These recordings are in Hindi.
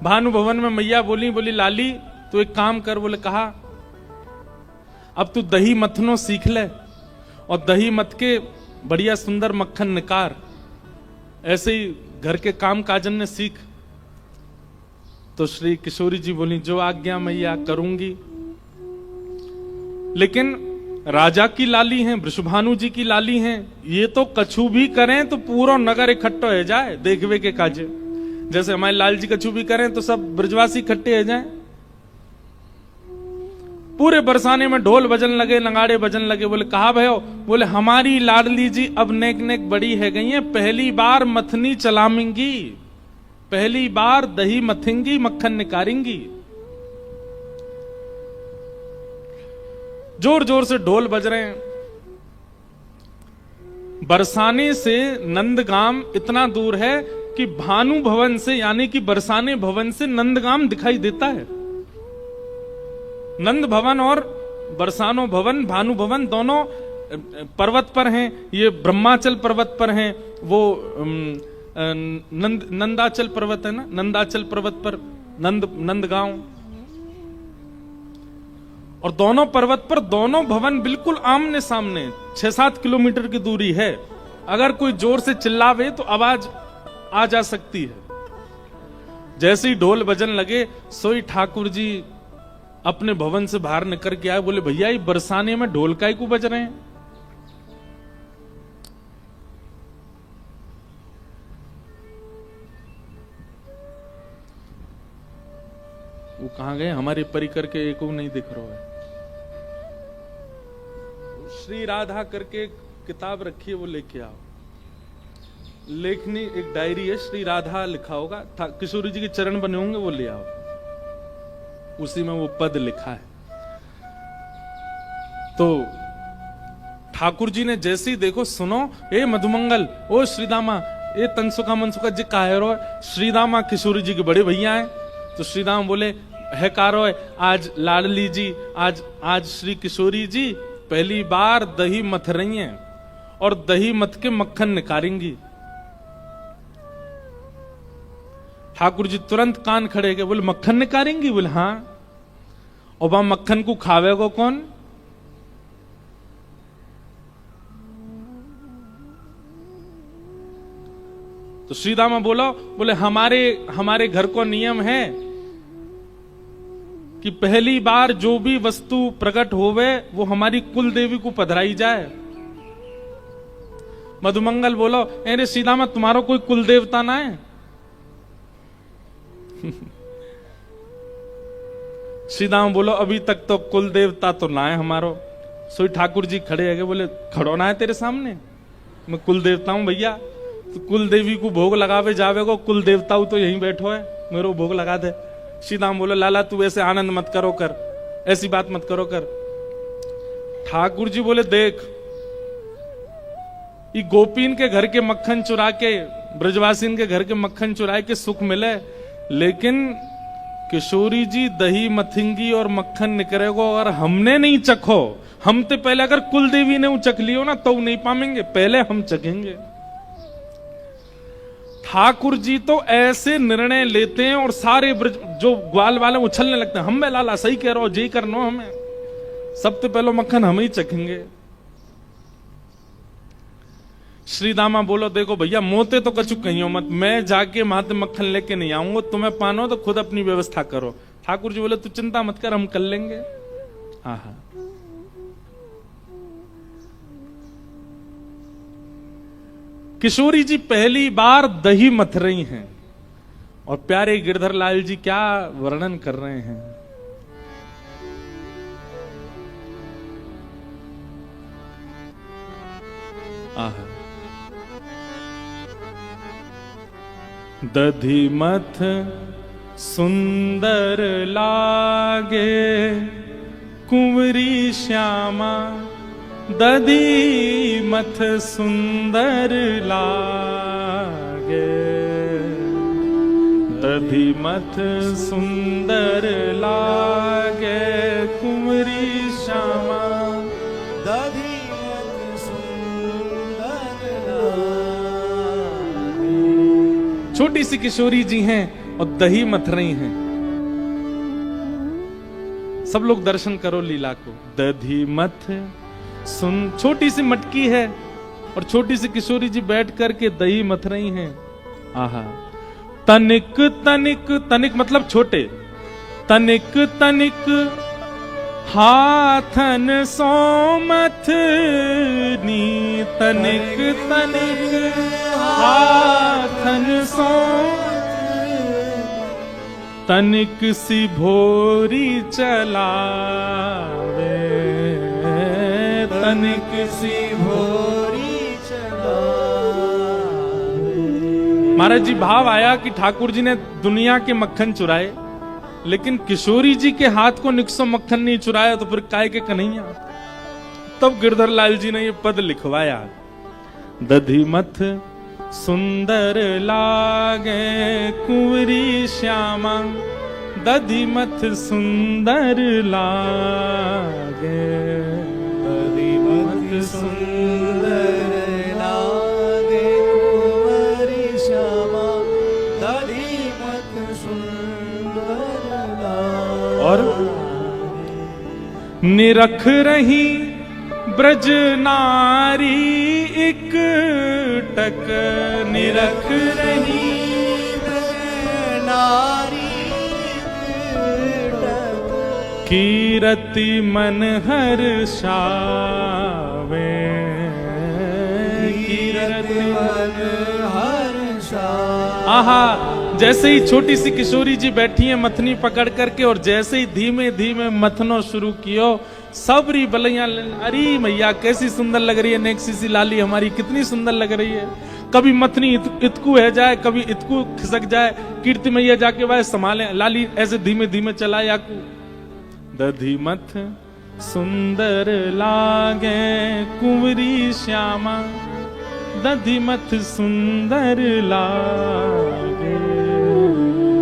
भानु भवन में मैया बोली लाली तू एक काम कर। बोले कहा, अब तू दही मथनो सीख ले और दही मथ के बढ़िया सुंदर मक्खन निकार, ऐसे ही घर के काम काजन ने सीख। तो श्री किशोरी जी बोली जो आज्ञा मैया करूंगी। लेकिन राजा की लाली हैं, वृषभानु जी की लाली हैं, ये तो कछु भी करें तो पूरा नगर इकट्ठा हो जाए देखवे के काजे। जैसे हमारे लाल जी कछु भी करें तो सब ब्रजवासी इकट्ठे हो जाए। पूरे बरसाने में ढोल बजन लगे, नगाड़े बजन लगे। बोले कहा भयो? बोले हमारी लाडली जी अब नेक नेक बड़ी है गई है, पहली बार मथनी चलामेंगी, पहली बार दही मथेंगी, मक्खन निकारेंगी। जोर जोर से ढोल बज रहे हैं। बरसाने से नंदगाम इतना दूर है कि भानु भवन से यानी कि बरसाने भवन से नंदगाम दिखाई देता है। नंद भवन और बरसानो भवन, भानु भवन दोनों पर्वत पर हैं। ये ब्रह्माचल पर्वत पर हैं, वो नंदाचल पर्वत है ना, नंदाचल पर्वत पर नंदगांव। और दोनों पर्वत पर दोनों भवन बिल्कुल आमने सामने, 6-7 किलोमीटर की दूरी है। अगर कोई जोर से चिल्लावे तो आवाज आ जा सकती है। जैसे ही ढोल बजन लगे सोई ठाकुर जी अपने भवन से बाहर निकल के आए। बोले भैया ये बरसाने में ढोल काहे को बज रहे हैं? वो कहां गए? हमारे परिकर के एक नहीं दिख रहा है। श्री राधा करके किताब रखी है, वो लेके आओ। लेखनी एक डायरी है, श्री राधा लिखा होगा, किशोरी जी के चरण बने होंगे, वो ले आओ। उसी में वो पद लिखा है। तो ठाकुर जी ने जैसे ही देखो, सुनो ए मधुमंगल, ओ श्रीदामा, ए तनसुका मनसुका जी काहे रो? श्रीदामा किशोरी जी के बड़े भैया हैं। तो श्रीदाम बोले है कारो है, आज लाडली जी, आज श्री किशोरी जी पहली बार दही मथ रही हैं और दही मथ के मक्खन निकारेंगी। ठाकुर जी तुरंत कान खड़े गए। बोले मक्खन निकारेंगी? बोले हाँ। और वहां मक्खन को खावेगो कौन? तो श्रीदामा बोलो, बोले हमारे घर को नियम है कि पहली बार जो भी वस्तु प्रकट होवे वो हमारी कुल देवी को पधराई जाए। मधुमंगल बोलो, अरे श्रीदामा तुम्हारो कोई कुल देवता ना है? श्रीदाम बोलो अभी तक तो कुल देवता तो ना है हमारो। सोई ठाकुर जी खड़े है, बोले खड़ो ना है तेरे सामने, मैं कुल देवता हूं भैया। तो कुल देवी को भोग लगावे जावेगो, कुल देवता तो यहीं बैठो है, मेरे को भोग लगा दे। श्रीदाम बोलो लाला तू ऐसे आनंद मत करो कर, ऐसी बात मत करो कर। ठाकुर जी बोले देख, ये गोपीन के घर के मक्खन चुरा के, ब्रजवासीन के घर के मक्खन चुरा के सुख मिले, लेकिन किशोरी जी दही मथिंगी और मक्खन निकलेगो और हमने नहीं चखो। हम तो पहले अगर कुल देवी ने चख लियो ना तो नहीं पाएंगे, पहले हम चखेंगे। ठाकुर जी तो ऐसे निर्णय लेते हैं और सारे जो ग्वाल वाले उछलने लगते हैं। हम लाला सही कह रहे हो, जी करनो हमें, सबसे पहले मक्खन हम ही चखेंगे। श्रीदामा बोलो देखो भैया मोते तो कछु कहियो मत, मैं जाके माते मक्खन लेके नहीं आऊंगा, तुम्हें पानो तो खुद अपनी व्यवस्था करो। ठाकुर जी बोले तू चिंता मत कर, हम कर लेंगे। आहा, किशोरी जी पहली बार दही मथ रही हैं और प्यारे गिरधर लाल जी क्या वर्णन कर रहे हैं। आहा, दधी मथ सुंदर लागे कुंवरी श्यामा, दधी मथ सुंदर लागे, दधी मथ सुंदर लागे कुंवरी श्यामा, दधी मथ सुंदर लागे। छोटी सी किशोरी जी हैं और दही मथ रही हैं। सब लोग दर्शन करो लीला को। दधी मथ सुन, छोटी सी मटकी है और छोटी सी किशोरी जी बैठ करके दही मथ रही हैं। आहा। तनिक तनिक, तनिक मतलब छोटे, तनिक तनिक हाथन सो मथनी, तनिक तनिक हाथन सो, तनिक सी भोरी चलावे, तनिक सी भोरी चलावे। महाराज जी भाव आया कि ठाकुर जी ने दुनिया के मक्खन चुराए, लेकिन किशोरी जी के हाथ को निक्सो मक्खन नहीं चुराया, तो फिर काय के कन्हैया। तब गिरधर लाल जी ने ये पद लिखवाया, दधी मथ सुंदर लागे कुंवरी श्यामा, दधी मथ सुंदर लागे, दधी मथ सुंदर लागे कुंवरी श्यामा, दधी मथ सुंदर लागे। और निरख रही ब्रज नारी एक टक, निरख रही ब्रज नारी टक, कीरति मन हर्षावे, कीरति मन हर्षा। आहा। जैसे ही छोटी सी किशोरी जी बैठी है मथनी पकड़ करके, और जैसे ही धीमे धीमे मथनो शुरू कियो, सबरी बलैया, अरे मैया कैसी सुंदर लग रही है, नेक्सी सी लाली हमारी कितनी सुंदर लग रही है। कभी मथनी इतकू है जाए, कभी इतकू खिसक जाए, कीर्ति मैया जाके वह संभाले, लाली ऐसे धीमे धीमे चलाए याकू। दधी मथ सुंदर लागे कुंवरी श्यामा, दधी मथ सुंदर लागे,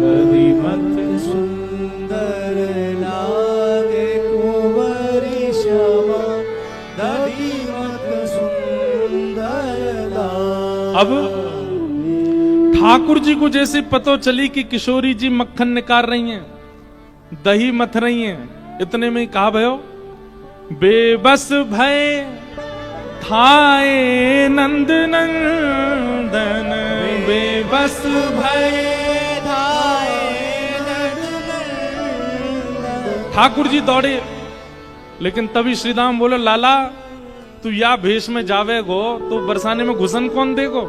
दधी मथ सुंदर लागे कुंवरी श्यामा, दधी मथ सुंदर लागे। अब ठाकुर जी को जैसे पतो चली कि किशोरी जी मक्खन निकाल रही हैं, दही मथ रही हैं, इतने में ही कहा भयो, बेबस भय थाए नंद नंदन, बेबस भय धाए नंदन। ठाकुर जी दौड़े, लेकिन तभी श्रीदाम बोले, लाला तू या भेष में जावेगो तो बरसाने में घुसन कौन देगो।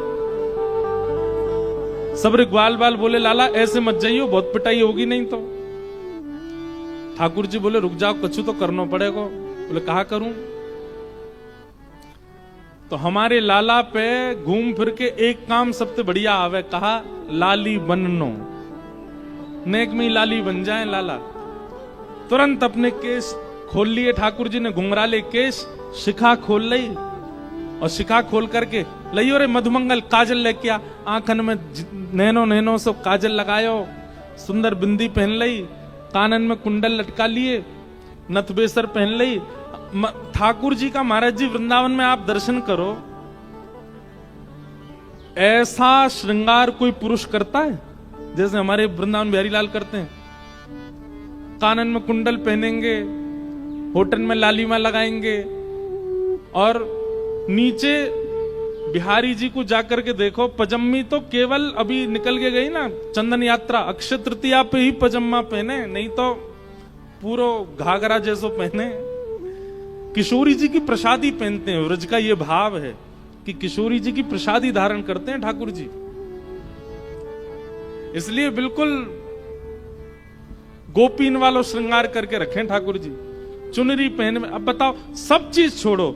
सबरे ग्वाल बाल बोले, लाला ऐसे मत जाइयो, बहुत पिटाई होगी नहीं तो। ठाकुर जी बोले, रुक जाओ, कछु तो करना पड़ेगा। बोले, कहा करूं। तो हमारे लाला पे घूम फिर के एक काम सबसे बढ़िया आवे, कहा लाली बननो, नेक में लाली बन जाए लाला। तुरंत अपने केस खोल लिए ठाकुर जी ने, घुंघराले केश, शिखा खोल ली, और शिखा खोल करके लियो रे मधुमंगल काजल लेके आ, आंखन में नैनो नैनो सो काजल लगायो, सुंदर बिंदी पहन ली, कानन में कुंडल लटका लिए, नथबेसर पहन ली। ठाकुर जी का महाराज जी वृंदावन में आप दर्शन करो, ऐसा श्रृंगार कोई पुरुष करता है जैसे हमारे वृंदावन बिहारी लाल करते हैं। कानन में कुंडल पहनेंगे, होठन में लालिमा लगाएंगे, और नीचे बिहारी जी को जाकर के देखो, पजम्मी तो केवल अभी निकल के गई ना चंदन यात्रा, अक्षय तृतीया पे ही पजम्मा पहने, नहीं तो पूरो घाघरा जैसो पहने। किशोरी जी की प्रसादी पहनते हैं, व्रज का ये भाव है कि किशोरी जी की प्रसादी धारण करते हैं ठाकुर जी, इसलिए बिल्कुल गोपीन वालों श्रृंगार करके रखें ठाकुर जी। चुनरी पहन में, अब बताओ सब चीज छोड़ो,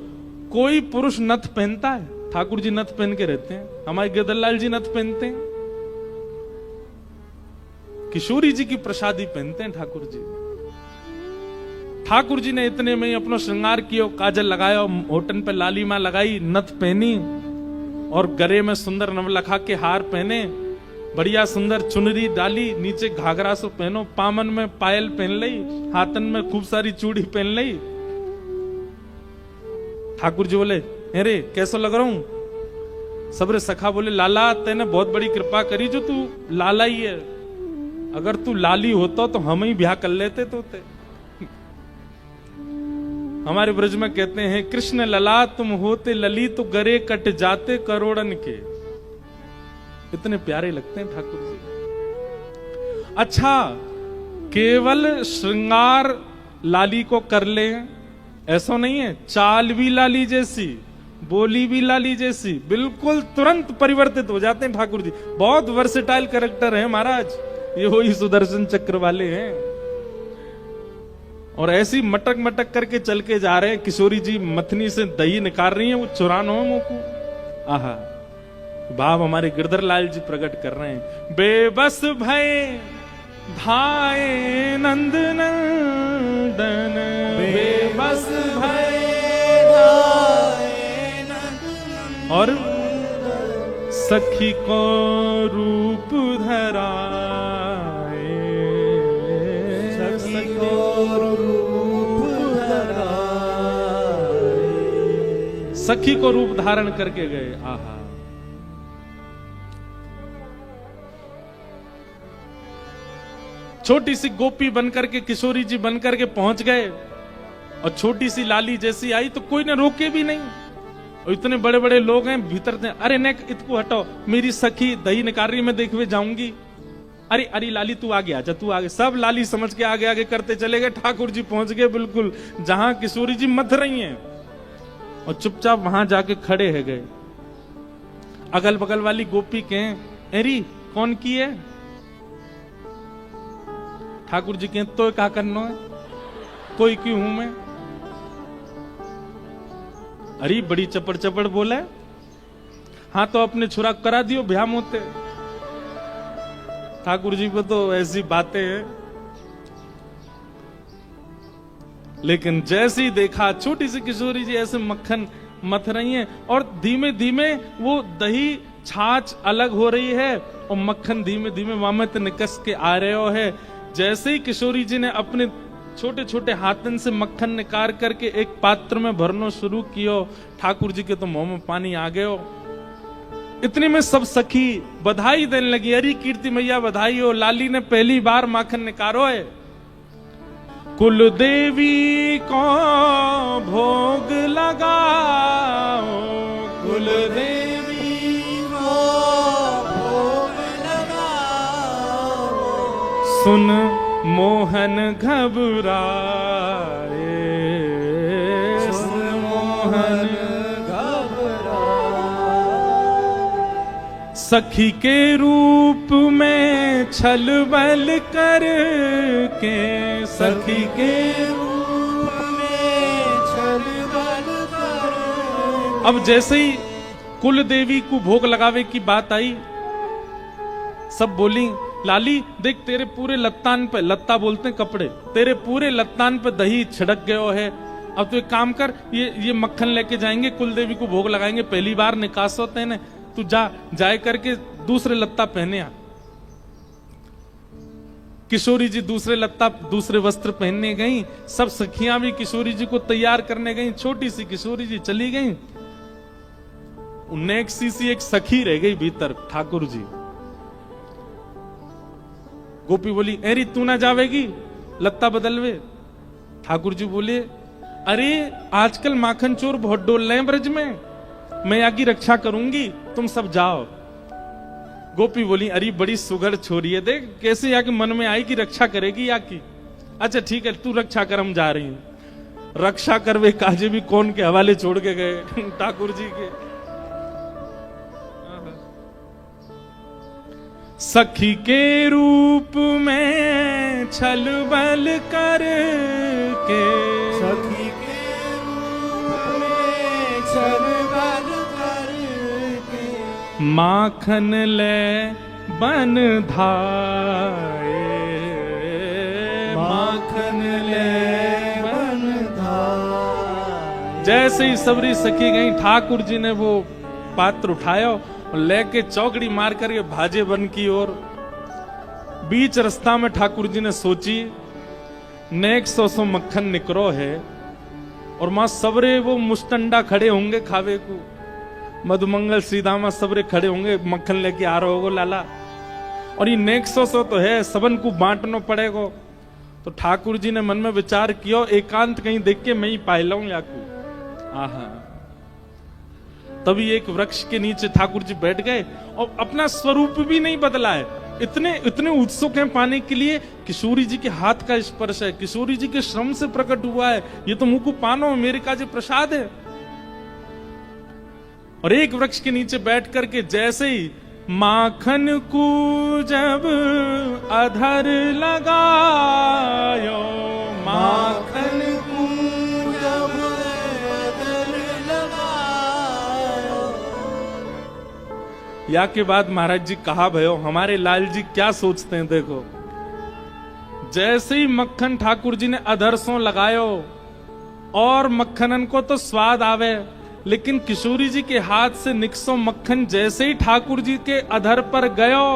कोई पुरुष नथ पहनता है? ठाकुर जी नथ पहन के रहते हैं, हमारे गिरधरलाल जी नथ पहनते हैं, किशोरी जी की प्रसादी पहनते हैं ठाकुर जी। ठाकुर जी ने इतने में ही अपना श्रृंगार किया, काजल लगाया, होठन पे लालिमा लगाई, नथ पहनी, और गले में सुंदर नवलखा के हार पहने, बढ़िया सुंदर चुनरी डाली, नीचे घाघरा सो पहनो, पामन में पायल पहन ली, हाथन में खूब सारी चूड़ी पहन ली। ठाकुर जी बोले, अरे कैसा लग रहा हूं? सबरे सखा बोले, लाला तेने बहुत बड़ी कृपा करी, जो तू लाला ही है, अगर तू लाली होता तो हम ही ब्याह कर लेते तोते। हमारे ब्रज में कहते हैं कृष्ण लला तुम होते लली तो गरे कट जाते करोड़न के। इतने प्यारे लगते हैं ठाकुर जी। अच्छा, केवल श्रृंगार लाली को कर ले ऐसा नहीं है, चाल भी लाली जैसी, बोली भी लाली जैसी, बिल्कुल तुरंत परिवर्तित हो जाते हैं ठाकुर जी। बहुत वर्सेटाइल कैरेक्टर है महाराज, ये वही सुदर्शन चक्र वाले हैं। और ऐसी मटक मटक करके चल के जा रहे हैं। किशोरी जी मथनी से दही निकाल रही हैं, वो चुरानो मुंह को। आहा, भाव हमारे गिरधर लाल जी प्रकट कर रहे हैं। बेबस भय धाये नंद नंदन, बेबस भय धाये नंद, और सखी को रूप धराए, सखी को रूप धराए, सखी को रूप धारण करके गए। आहा, छोटी सी गोपी बनकर के किशोरी जी बनकर के पहुंच गए, और छोटी सी लाली जैसी आई तो कोई ने रोके भी नहीं। और इतने बड़े बड़े लोग हैं भीतर से, अरे नेक इतको हटो, मेरी सखी दही निकाल रही, मैं देखवे जाऊंगी। अरे अरे लाली तू आगे आजा, तू आगे। सब लाली समझ के आगे आगे करते चले गए। ठाकुर जी पहुंच गए बिल्कुल जहां किशोरी जी मथ रही हैं, और चुपचाप वहां जाके खड़े है गए। अगल बगल वाली गोपी के एरी कौन की है? ठाकुर जी के तो क्या करना है, कोई क्यों हूं मैं? अरे बड़ी चपड़ चपड़ बोला है। हाँ तो अपने छुरा करा दियो ब्याह मोते। ठाकुर जी को तो ऐसी बातें हैं। लेकिन जैसे ही देखा छोटी सी किशोरी जी ऐसे मक्खन मथ रही हैं, और धीमे धीमे वो दही छाछ अलग हो रही है, और मक्खन धीमे धीमे वामत निकस के आ रहे हो है। जैसे ही किशोरी जी ने अपने छोटे छोटे हाथन से मक्खन निकाल करके एक पात्र में भरना शुरू कियो, ठाकुर जी के तो मुंह में पानी आ गयो। इतने में सब सखी बधाई देने लगी, अरे कीर्ति मैया बधाई हो, लाली ने पहली बार माखन निकालो है। कुल देवी को भोग लगाओ, कुल देवी को भोग लगाओ, सुन मोहन घबराए, सुन मोहन घबराए, सखी के रूप में छल बल करके, सखी के रूप में छल बल करके। अब जैसे ही कुल देवी को भोग लगावे की बात आई, सब बोली लाली देख तेरे पूरे लत्तान पे, लत्ता बोलते हैं कपड़े, तेरे पूरे लत्तान पे दही छिड़क गयो है। अब तो एक काम कर, ये मक्खन लेके जाएंगे, कुल देवी को भोग लगाएंगे, पहली बार निकास होते हैं ना, तू जाए करके दूसरे लत्ता पहने आ। किशोरी जी दूसरे लत्ता दूसरे वस्त्र पहनने गई, सब सखियां भी किशोरी जी को तैयार करने गई। छोटी सी किशोरी जी चली गई, उन्हें एक सखी रह गई भीतर, ठाकुर जी। गोपी बोली एरी तू ना जावेगी, लत्ता बदलवे। ठाकुर जी बोले अरे आजकल माखन चोर बहुत डोल रहे हैं ब्रज में, मैं आगे रक्षा करूंगी, तुम सब जाओ। गोपी बोली अरे बड़ी सुगर छोरी है, देख कैसे आके मन में आई कि रक्षा करेगी या की। अच्छा ठीक है तू रक्षा कर, हम जा रही हूं। रक्षा करवे काजे भी कौन के हवाले छोड़ के गए? ठाकुर जी के। सखी के रूप में छल बल करके, सखी के रूप में छल बल करके, माखन ले बन धाए, माखन ले बन धाए। जैसे ही सबरी सखी गई, ठाकुर जी ने वो पात्र उठाया और लेके चौकड़ी मार करके भाजे बन की ओर। बीच रास्ता में ठाकुर जी ने सोची नेक सौ मक्खन निकरो है, और मां सबरे वो मुस्टंडा खड़े होंगे खावे को, मधुमंगल श्रीदामा सबरे खड़े होंगे, मक्खन लेके आ रहे होगो लाला। और ये नेक्सो सो तो है, सबन को बांटना पड़ेगा। तो ठाकुर जी ने मन में विचार किया, एकांत कहीं देख के मैं ही पाए लाऊं याकू। आहा, तभी एक वृक्ष के नीचे ठाकुर जी बैठ गए और अपना स्वरूप भी नहीं बदला है, इतने उत्सुक हैं पाने के लिए। किशोरी जी के हाथ का स्पर्श है, किशोरी जी के श्रम से प्रकट हुआ है, ये तो मुंह को पानो मेरे का जो प्रसाद है। और एक वृक्ष के नीचे बैठ करके जैसे ही माखन को जब अधर लगायो, माखन को जब अधर लगायो। या के बाद महाराज जी कहा भयो, हमारे लाल जी क्या सोचते हैं देखो। जैसे ही मक्खन ठाकुर जी ने अधर सो लगायो और मक्खनन को तो स्वाद आवे, लेकिन किशोरी जी के हाथ से निकसो मक्खन जैसे ही ठाकुर जी के अधर पर गयो,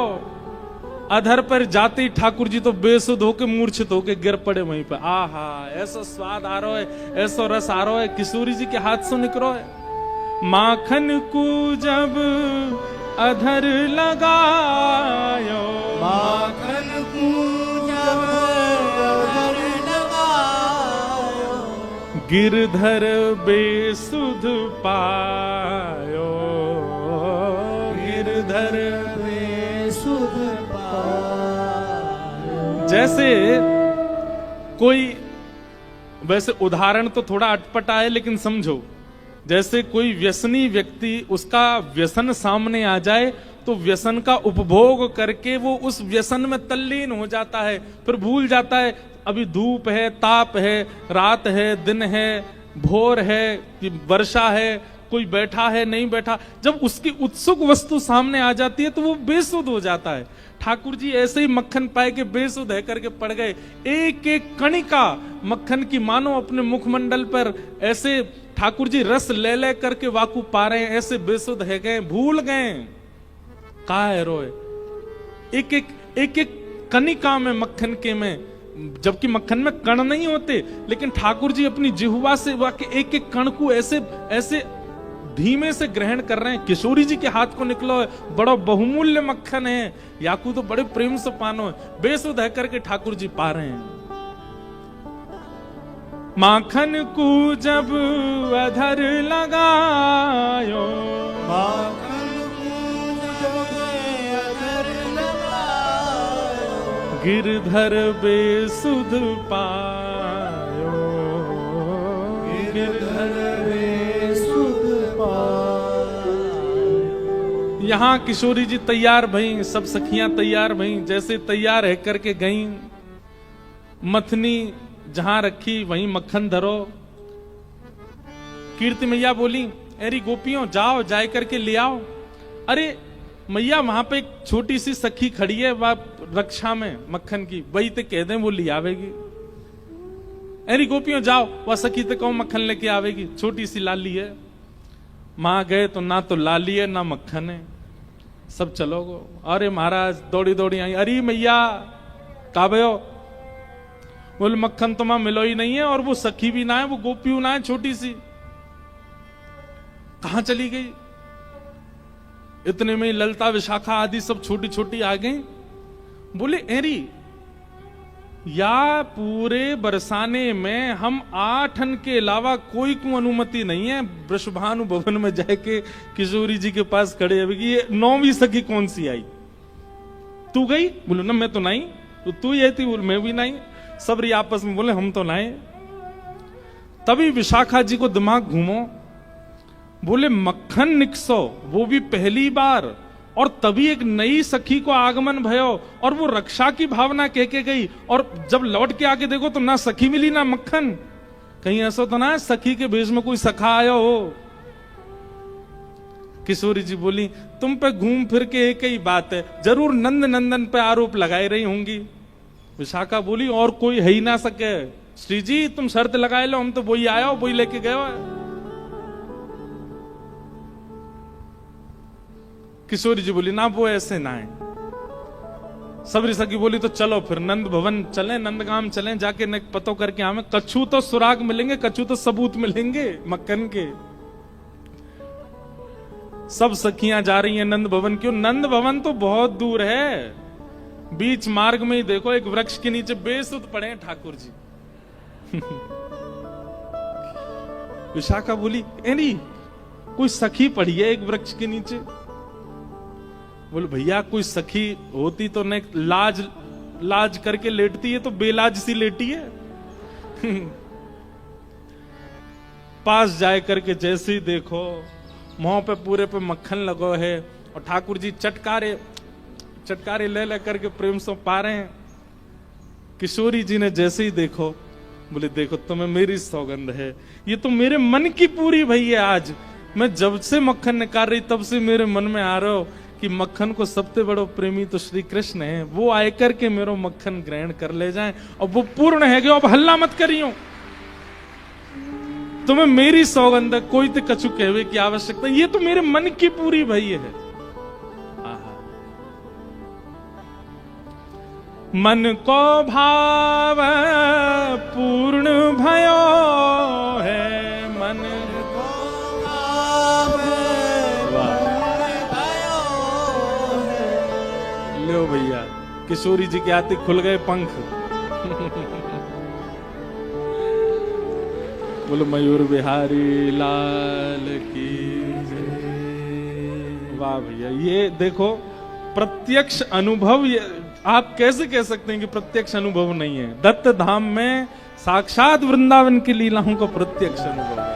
अधर पर जाते ही ठाकुर जी तो बेसुध होके मूर्छित होके गिर पड़े वहीं पर। आहा, ऐसा स्वाद आ रहा है, ऐसा रस आ रहा है, किशोरी जी के हाथ से निकलो है। माखन को जब अधर लगायो, माखन को जब अधर लगायो, गिरधर बेसुध पायो, गिरधर बेसुध पायो। जैसे कोई, वैसे उदाहरण तो थोड़ा अटपटा है लेकिन समझो, जैसे कोई व्यसनी व्यक्ति, उसका व्यसन सामने आ जाए तो व्यसन का उपभोग करके वो उस व्यसन में तल्लीन हो जाता है, फिर भूल जाता है अभी धूप है, ताप है, रात है, दिन है, भोर है कि वर्षा है, कोई बैठा है नहीं बैठा। जब उसकी उत्सुक वस्तु सामने आ जाती है तो वो बेसुध हो जाता है। ठाकुर जी ऐसे ही मक्खन पाए के बेसुध है करके पड़ गए। एक एक कणिका मक्खन की मानो अपने मुखमंडल पर ऐसे ठाकुर जी रस ले ले करके वाकू पा रहे हैं, ऐसे बेसुध है गए, भूल गए का है रोए। एक एक कणिका में मक्खन के में, जबकि मक्खन में कण नहीं होते, लेकिन ठाकुर जी अपनी जिह्वा से वाके एक एक कण को ऐसे ऐसे धीमे से ग्रहण कर रहे हैं। किशोरी जी के हाथ को निकलो है, बड़ा बहुमूल्य मक्खन है, याकू तो बड़े प्रेम से पानो है, बेसुध है करके ठाकुर जी पा रहे हैं। माखन को जब अधर लगायो, माखन को जब अधर लगायो, गिरधर बेसुध पायो, गिरधर बेसुध पायो। यहाँ किशोरी जी तैयार भई, सब सखियां तैयार भई। जैसे तैयार है करके गई, मथनी जहां रखी वहीं मक्खन धरो। कीर्ति मैया बोली, अरे गोपियों जाओ, जाए करके ले आओ। अरे मैया वहां पे एक छोटी सी सखी खड़ी है, वह रक्षा में मक्खन की, वही ते कह दें वो ले आवेगी। अरे गोपियों जाओ, वह सखी ते कहो मक्खन लेके आवेगी, छोटी सी लाली है। मां गए तो ना तो लाली है ना मक्खन है, सब चलोगो। अरे महाराज दौड़ी दौड़ी आई, अरे मैया काबयो, बोले मक्खन तो मां मिलो ही नहीं है, और वो सखी भी ना है, वो गोपी ना है छोटी सी, कहां चली गई। इतने में ललता विशाखा आदि सब छोटी छोटी आ गई। बोले एरी, या पूरे बरसाने में हम 8 के अलावा कोई को अनुमति नहीं है वृषभानु भवन में जाके किशोरी जी के पास खड़े है। ये 9वीं सखी कौन सी आई, तू गई? बोले ना मैं तो नहीं। तो तू ये थी? बोले मैं भी नहीं। सबरी आपस में बोले हम तो नहीं। तभी विशाखा जी को दिमाग घूमो, बोले मक्खन निकसो, वो भी पहली बार, और तभी एक नई सखी को आगमन भयो, और वो रक्षा की भावना कह के गई, और जब लौट के आके देखो तो ना सखी मिली ना मक्खन। कहीं ऐसा तो ना सखी के भेष में कोई सखा आया हो। किशोरी जी बोली, तुम पे घूम फिर के एक ही बात है, जरूर नंद नंदन पे आरोप लगाई रही होंगी। विशाखा बोली, और कोई है ही ना सके। श्री जी तुम शर्त लगाए लो, हम तो वही आया हो, वही लेके गए हो। किशोरी जी बोली, ना वो ऐसे ना है। सबरी सखी बोली, तो चलो फिर नंद भवन चलें, नंदगाम चलें, जाके न पतो करके हमें कछु तो सुराग मिलेंगे, कछु तो सबूत मिलेंगे मक्खन के। सब सखियां जा रही हैं नंद भवन। क्यों? नंद भवन तो बहुत दूर है, बीच मार्ग में ही देखो एक वृक्ष के नीचे बेसुध पड़े हैं ठाकुर जी। विशाखा बोली एनी कोई सखी पड़ी है एक वृक्ष के नीचे? बोले भैया कोई सखी होती तो न लाज लाज करके लेटती है, तो बेलाज सी लेटी है। पास जाए करके जैसे ही देखो मुंह पे पूरे पे मक्खन लगो है और ठाकुर जी चटकारे ले करके प्रेम से पा रहे हैं। किशोरी जी ने जैसे ही देखो बोले देखो तुम्हें मेरी सौगंध है, ये तो मेरे मन की पूरी भई है। आज मैं जब से मक्खन निकाल रही तब से मेरे मन में आ रहा हो कि मक्खन को सबसे बड़ो प्रेमी तो श्री कृष्ण है, वो आए करके मेरो मक्खन ग्रहण कर ले जाएं और वो पूर्ण है गयो। अब हल्ला मत करियो, तुम्हें मेरी सौगंध है, कोई तो कछु कहवे की आवश्यकता, ये तो मेरे मन की पूरी भई है। मन को भाव पूर्ण भयो है, मन को भाव पूर्ण भयो है। लो भैया किशोरी जी के आते खुल गए पंख। बोलो मयूर बिहारी लाल की जय। वाह भैया, ये देखो प्रत्यक्ष अनुभव। ये आप कैसे कह सकते हैं कि प्रत्यक्ष अनुभव नहीं है? दत्त धाम में साक्षात वृंदावन की लीलाओं का प्रत्यक्ष अनुभव है।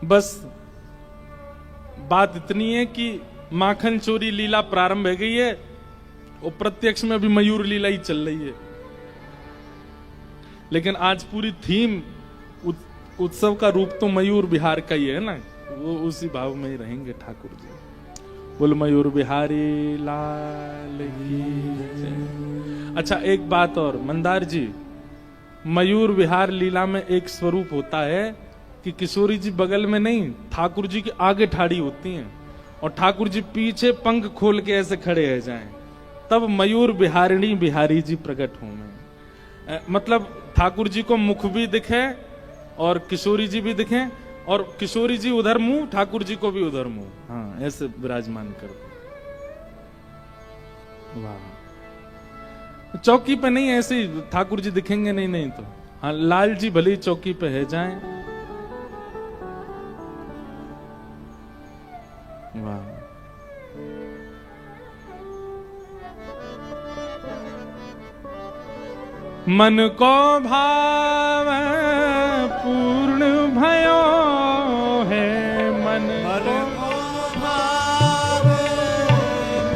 बस बात इतनी है कि माखन चोरी लीला प्रारंभ हो गई है और प्रत्यक्ष में भी मयूर लीला ही चल रही है। लेकिन आज पूरी थीम उत्सव का रूप तो मयूर बिहार का ही है ना, वो उसी भाव में ही रहेंगे ठाकुर जी। बोल मयूर बिहारी लाल की जय। अच्छा एक बात और मंदार जी, मयूर विहार लीला में एक स्वरूप होता है कि किशोरी जी बगल में नहीं, ठाकुर जी के आगे ठाड़ी होती हैं और ठाकुर जी पीछे पंख खोल के ऐसे खड़े रह जाएं, तब मयूर बिहारिणी बिहारी जी प्रकट होंगे। मतलब ठाकुर जी को मुख भी दिखे और किशोरी जी भी दिखे, और किशोरी जी उधर मुंह, ठाकुर जी को भी उधर मुंह, हाँ ऐसे विराजमान कर दो। वाह, चौकी पे नहीं ऐसे ही ठाकुर जी दिखेंगे नहीं तो हाँ लाल जी भले चौकी पे है जाएं। वाह, मन को भाव पूर्ण भयो है, मन को भाव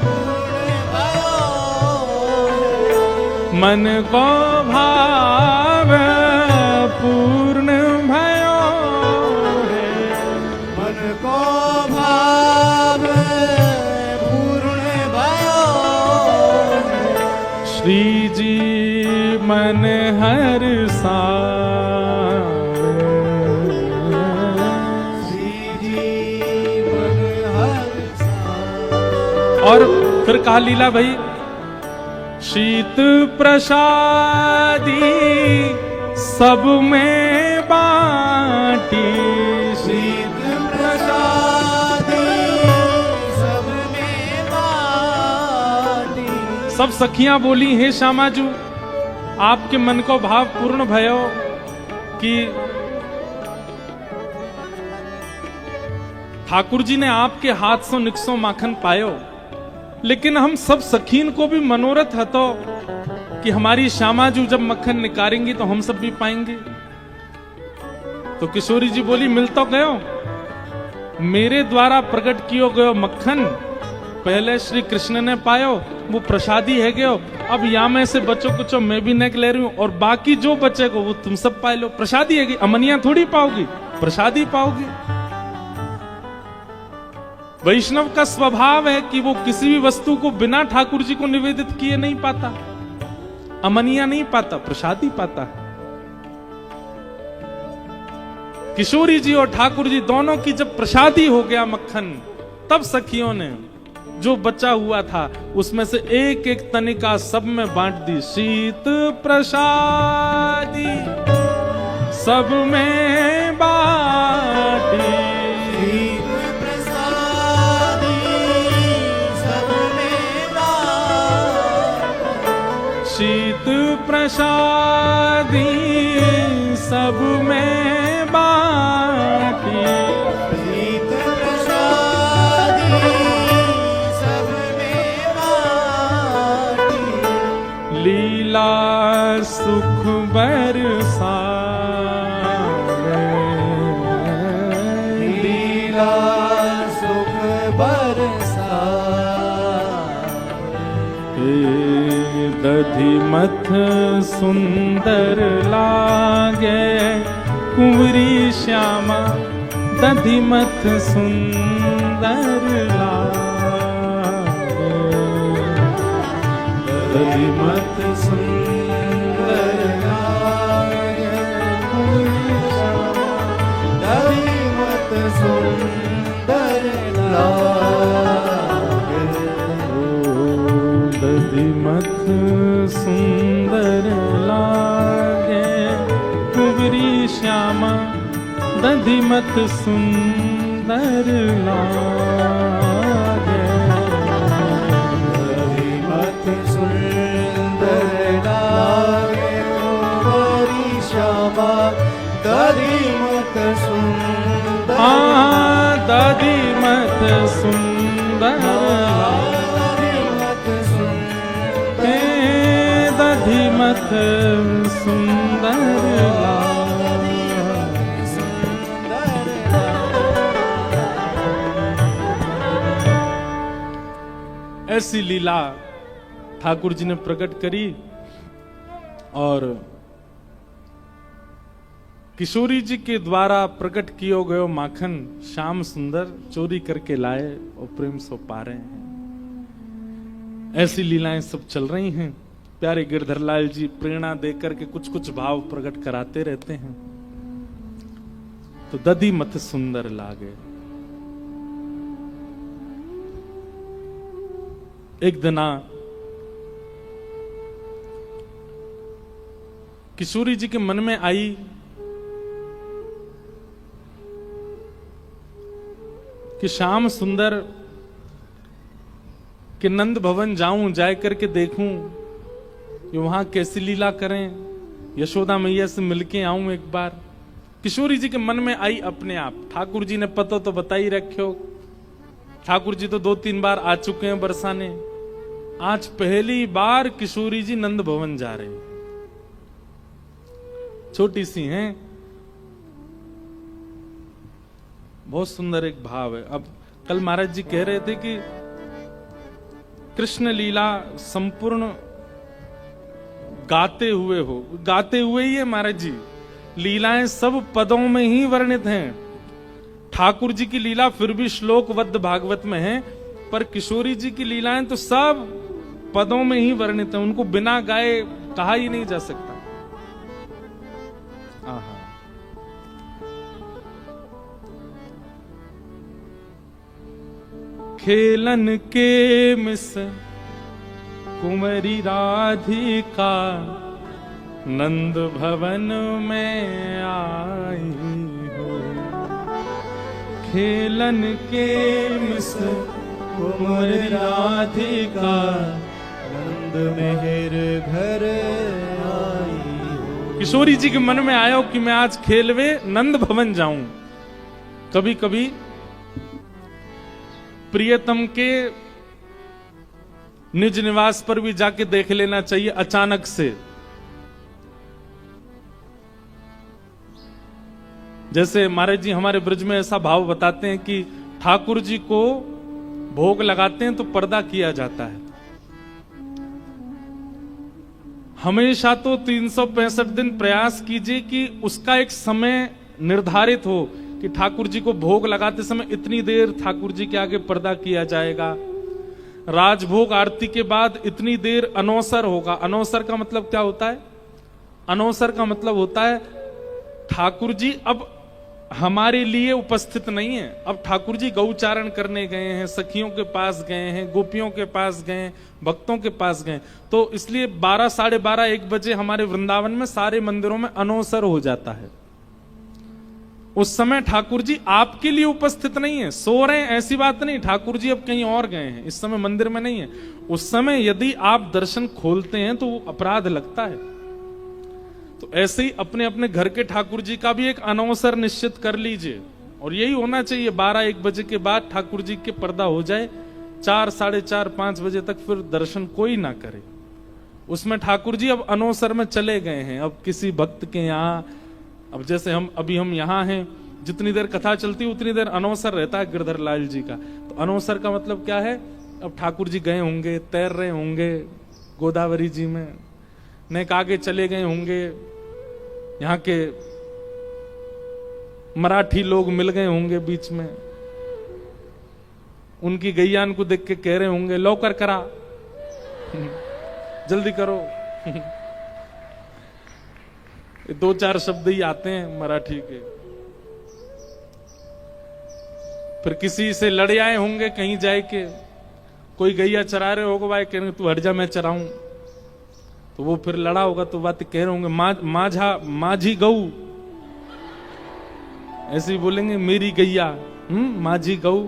पूर्ण भयो है। मन को भाव पूर्ण भयो है। मन को भाव पूर्ण भयो है। श्री जी मन हर सा, श्री जी मन हर सा। और फिर कहा लीला भाई, शीत प्रसादी सब में बांटी, शीत प्रसादी सब में बाटी। सब सखियां बोली हे श्यामाजू आपके मन को भाव पूर्ण भयो कि ठाकुर जी ने आपके हाथ से निक्सो माखन पायो, लेकिन हम सब सखीन को भी मनोरथ है तो कि हमारी श्यामाजू जब मक्खन निकालेंगी तो हम सब भी पाएंगे। तो किशोरी जी बोली मिल तो गयो, मेरे द्वारा प्रकट कियो गयो मक्खन पहले श्री कृष्ण ने पायो, वो प्रसादी है गयो। अब या में से बच्चों कुछ मैं भी नेक ले रही हूं और बाकी जो बचेगा वो तुम सब पाए लो। प्रसादी है, अमनिया थोड़ी पाओगी, प्रसादी पाओगी। वैष्णव का स्वभाव है कि वो किसी भी वस्तु को बिना ठाकुर जी को निवेदित किए नहीं पाता, अमनिया नहीं पाता, प्रसादी पाता है। किशोरी जी और ठाकुर जी दोनों की जब प्रसादी हो गया मक्खन, तब सखियों ने जो बचा हुआ था उसमें से एक एक तनिका सब में बांट दी। शीत प्रसादी सब में बांटी, शीत प्रसादी सब में बांटी, शीत प्रसादी सब में बांटी, शीत प्रसादी सब में बांटी, लीला सुख बरसावे, लीला सुख बरसा, दधिमथ सुंदर लागे कुंवरी श्यामा, दधिमथ सुंदर लागे, दधिमथ सुंदर लागे कुंवरी श्यामा, दधिमथ सुंदर लागे, दधिमथ सुंदर लागे कुंवरी श्यामा, दधिमथ सुंदर लागे, दधिमथ सुंदर लागे कुंवरी श्यामा, दधिमथ सुंदर, दधिमथ सुंदर दधिमथ सुंदर, दधिमथ सुंदर ऐसी लीला ठाकुर जी ने प्रकट करी। और किशोरी जी के द्वारा प्रकट कियो गयो माखन श्याम सुंदर चोरी करके लाए और प्रेम सो पा रहे हैं। ऐसी लीलाएं सब चल रही हैं। प्यारे गिरधर लाल जी प्रेरणा देकर के कुछ कुछ भाव प्रकट कराते रहते हैं। तो दधी मत सुंदर लागे। एक दिना किशोरी जी के मन में आई कि श्याम सुंदर के नंद भवन जाऊं, जाए करके देखूं कि वहां कैसी लीला करें, यशोदा मैया से मिलके आऊं एक बार। किशोरी जी के मन में आई अपने आप। ठाकुर जी ने पता तो बता ही रखो, ठाकुर जी तो 2-3 बार आ चुके हैं बरसाने। आज पहली बार किशोरी जी नंद भवन जा रहे हैं। छोटी सी हैं, बहुत सुंदर एक भाव है। अब कल महाराज जी कह रहे थे कि कृष्ण लीला संपूर्ण गाते हुए हो, गाते हुए ही है महाराज जी। लीलाएं सब पदों में ही वर्णित हैं। ठाकुर जी की लीला फिर भी श्लोकबद्ध भागवत में है, पर किशोरी जी की लीलाएं तो सब पदों में ही वर्णित हैं। उनको बिना गाए कहा ही नहीं जा सकता। आहा। खेलन के मिस कुंवरी राधिका नंद भवन में आई हो। खेलन के मिस कुंवरी राधिका नंद मेहर घर आई हो। किशोरी जी के मन में आया कि मैं आज खेलवे नंद भवन जाऊं। कभी कभी प्रियतम के निज निवास पर भी जाके देख लेना चाहिए अचानक से। जैसे महाराज जी हमारे ब्रज में ऐसा भाव बताते हैं कि ठाकुर जी को भोग लगाते हैं तो पर्दा किया जाता है। हमेशा तो 365 दिन प्रयास कीजिए कि उसका एक समय निर्धारित हो कि ठाकुर जी को भोग लगाते समय इतनी देर ठाकुर जी के आगे पर्दा किया जाएगा। राजभोग आरती के बाद इतनी देर अनौसर होगा। अनौसर का मतलब क्या होता है? अनौसर का मतलब होता है ठाकुर जी अब हमारे लिए उपस्थित नहीं है। अब ठाकुर जी गौचारण करने गए हैं, सखियों के पास गए हैं, गोपियों के पास गए, भक्तों के पास गए, तो इसलिए 12, 12:30, 1 बजे हमारे वृंदावन में सारे मंदिरों में अनौसर हो जाता है। उस समय ठाकुर जी आपके लिए उपस्थित नहीं है, सो रहे हैं ऐसी बात नहीं, ठाकुर जी अब कहीं और गए हैं, इस समय मंदिर में नहीं है। उस समय यदि आप दर्शन खोलते हैं तो वो अपराध लगता है। तो ऐसे ही अपने अपने घर के ठाकुर जी का भी एक अनवसर निश्चित कर लीजिए, और यही होना चाहिए। 12-1 बजे के बाद ठाकुर जी के पर्दा हो जाए, 4, 4:30, 5 बजे तक फिर दर्शन कोई ना करे। उसमें ठाकुर जी अब अनवसर में चले गए हैं, अब किसी भक्त के यहाँ, अब जैसे हम यहाँ हैं, जितनी देर कथा चलती है उतनी देर अनवसर रहता है गिरधर लाल जी का। तो अनवसर का मतलब क्या है, अब ठाकुर जी गए होंगे, तैर रहे होंगे गोदावरी जी में, नेक आगे चले गए होंगे, यहाँ के मराठी लोग मिल गए होंगे बीच में, उनकी गैयान को देख के कह रहे होंगे लौकर करा, जल्दी करो। ये 2-4 शब्द ही आते हैं मराठी के। फिर किसी से लड़े आए होंगे कहीं जाए के, कोई गैया चरा रहे होगा, भाई कह रहे तू हट जा मैं चराऊं, तो वो फिर लड़ा होगा तो बात कह रहे होंगे माझी गऊ, ऐसे ही बोलेंगे मेरी गैया, माझी गऊ।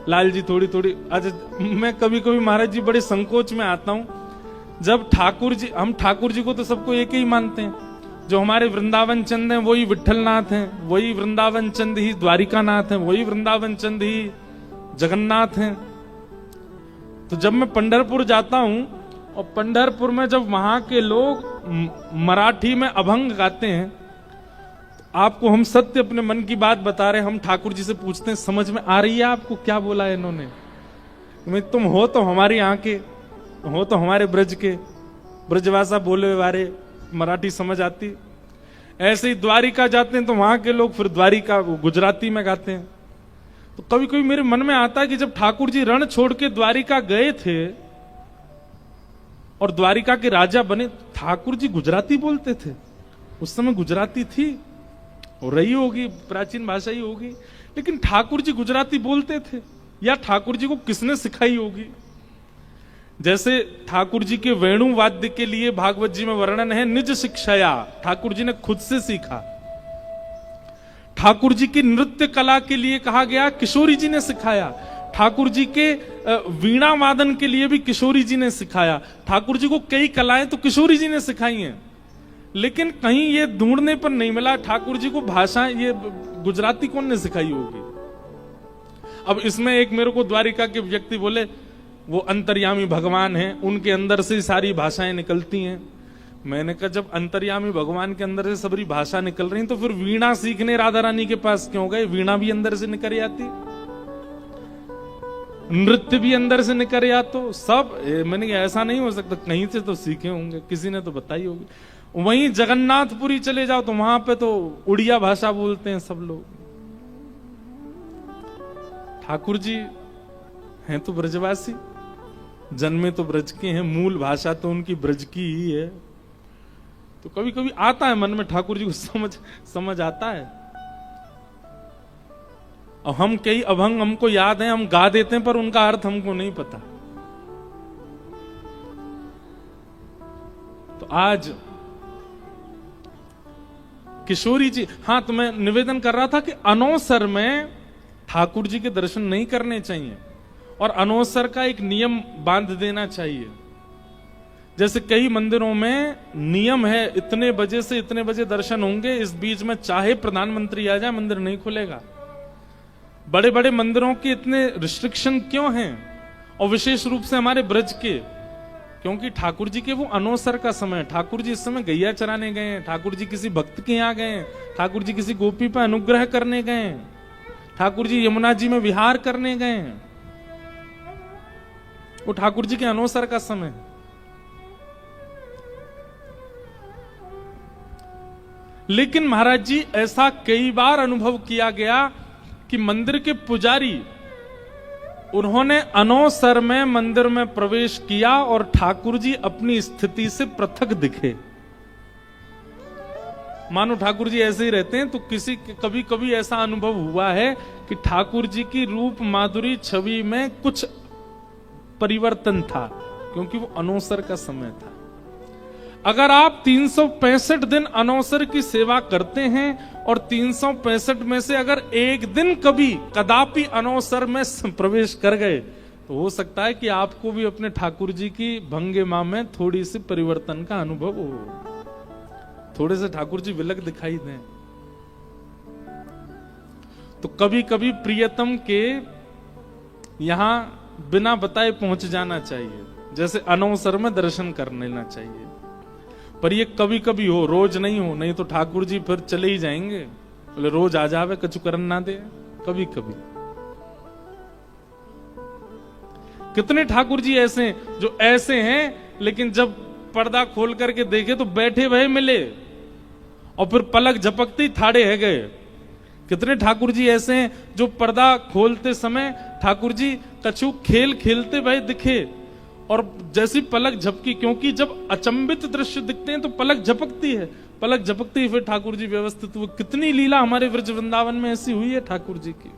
लाल जी थोड़ी थोड़ी, अच्छा मैं कभी कभी महाराज जी बड़े संकोच में आता हूं, जब ठाकुर जी, हम ठाकुर जी को तो सबको एक ही मानते हैं, जो हमारे वृंदावन चंद हैं वही विट्ठलनाथ हैं, वही वृंदावन चंद ही द्वारिकानाथ हैं, वही वृंदावन चंद ही जगन्नाथ हैं। तो जब मैं पंढरपुर जाता हूं, और पंढरपुर में जब वहां के लोग मराठी में अभंग गाते हैं, तो आपको हम सत्य अपने मन की बात बता रहे हैं, हम ठाकुर जी से पूछते हैं समझ में आ रही है आपको क्या बोला है इन्होंने? तुम हो तो हमारे यहाँ के, हो तो हमारे ब्रज के, ब्रजभाषा बोले वाले, मराठी समझ आती। ऐसे ही द्वारिका जाते हैं तो वहां के लोग फिर द्वारिका गुजराती में गाते हैं। तो कभी कभी मेरे मन में आता है कि जब ठाकुर जी रण छोड़ के द्वारिका गए थे और द्वारिका के राजा बने, ठाकुर जी गुजराती बोलते थे। उस समय गुजराती थी और रही होगी, प्राचीन भाषा ही होगी, लेकिन ठाकुर जी गुजराती बोलते थे, या ठाकुर जी को किसने सिखाई होगी? जैसे ठाकुर जी के वेणु वाद्य के लिए भागवत जी में वर्णन है, निज शिक्षाया, ठाकुर जी ने खुद से सीखा। ठाकुर जी की नृत्य कला के लिए कहा गया, किशोरी जी ने सिखाया। ठाकुर जी के वीणा वादन के लिए भी किशोरी जी ने सिखाया। ठाकुर जी को कई कलाएं तो किशोरी जी ने सिखाई हैं, लेकिन कहीं ये ढूंढने पर नहीं मिला ठाकुर जी को भाषा ये गुजराती कौन ने सिखाई होगी। अब इसमें एक मेरे को द्वारिका के व्यक्ति बोले वो अंतर्यामी भगवान हैं, उनके अंदर से सारी भाषाएं निकलती हैं। मैंने कहा जब अंतर्यामी भगवान के अंदर से सारी भाषा निकल रही तो फिर वीणा सीखने राधा रानी के पास क्यों गए? वीणा भी अंदर से निकल आती, नृत्य भी अंदर से निकल आता, तो सब। मैंने कहा ऐसा नहीं हो सकता, कहीं से तो सीखे होंगे, किसी ने तो बताई होगी। वहीं जगन्नाथपुरी चले जाओ तो वहां पे तो उड़िया भाषा बोलते हैं सब लोग। ठाकुर जी हैं तो ब्रजवासी, जन्मे तो ब्रज के हैं, मूल भाषा तो उनकी ब्रज की ही है। तो कभी कभी आता है मन में ठाकुर जी को समझ आता है। और हम कई अभंग हमको याद है, हम गा देते हैं, पर उनका अर्थ हमको नहीं पता। तो आज किशोरी जी, हाँ, तो मैं निवेदन कर रहा था कि अनौसर में ठाकुर जी के दर्शन नहीं करने चाहिए, और अनौसर का एक नियम बांध देना चाहिए। जैसे कई मंदिरों में नियम है, इतने बजे से इतने बजे दर्शन होंगे, इस बीच में चाहे प्रधानमंत्री आ जाए मंदिर नहीं खुलेगा। बड़े बड़े मंदिरों के इतने रिस्ट्रिक्शन क्यों हैं? और विशेष रूप से हमारे ब्रज के, क्योंकि ठाकुर जी के वो अनौसर का समय है। ठाकुर जी इस समय गैया चराने गए हैं, ठाकुर जी किसी भक्त के यहाँ गए हैं, ठाकुर जी किसी गोपी पर अनुग्रह करने गए हैं, ठाकुर जी यमुना जी में विहार करने गए हैं। वो ठाकुर जी के अनौसर का समय है। लेकिन महाराज जी ऐसा कई बार अनुभव किया गया कि मंदिर के पुजारी, उन्होंने अनौसर में मंदिर में प्रवेश किया और ठाकुर जी अपनी स्थिति से पृथक दिखे। मानो ठाकुर जी ऐसे ही रहते हैं। तो कभी कभी ऐसा अनुभव हुआ है कि ठाकुर जी की रूप माधुरी छवि में कुछ परिवर्तन था, क्योंकि वो अनौसर का समय था। अगर आप 365 दिन अनौसर की सेवा करते हैं और 365 में से अगर एक दिन कभी कदापि अनौसर में प्रवेश कर गए, तो हो सकता है कि आपको भी अपने ठाकुर जी की भंगिमा में थोड़ी सी परिवर्तन का अनुभव हो, थोड़े से ठाकुर जी विलग दिखाई दें। तो कभी कभी प्रियतम के यहां बिना बताए पहुंच जाना चाहिए, जैसे अनौसर में दर्शन कर लेना चाहिए। पर ये कभी कभी हो, रोज नहीं हो, नहीं तो ठाकुर जी फिर चले ही जाएंगे। बोले रोज आ जावे कछु करन ना दे। कभी कभी कितने ठाकुर जी ऐसे जो ऐसे हैं, लेकिन जब पर्दा खोल करके देखे तो बैठे भय मिले और फिर पलक झपकते थाड़े है गए। कितने ठाकुर जी ऐसे हैं जो पर्दा खोलते समय ठाकुर जी कछु खेल खेलते भय दिखे और जैसी पलक झपकी, क्योंकि जब अचंभित दृश्य दिखते हैं तो पलक झपकती है, पलक झपकती है फिर ठाकुर जी व्यवस्थित। वो कितनी लीला हमारे ब्रज वृंदावन में ऐसी हुई है ठाकुर जी की।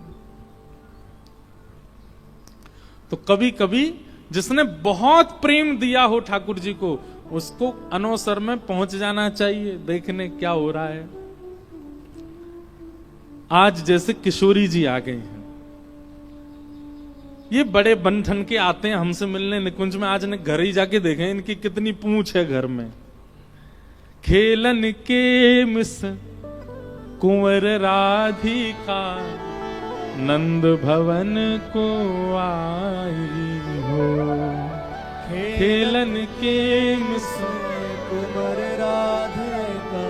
तो कभी कभी जिसने बहुत प्रेम दिया हो ठाकुर जी को, उसको अनौसर में पहुंच जाना चाहिए, देखने क्या हो रहा है। आज जैसे किशोरी जी आ गए हैं, ये बड़े बंधन के आते हैं हमसे मिलने निकुंज में। आज ने घर ही जाके देखे इनकी कितनी पूंछ है घर में। खेलन के मिस कुंवर राधिका नंद भवन को आई हो। खेलन के मिस कुंवर राधिका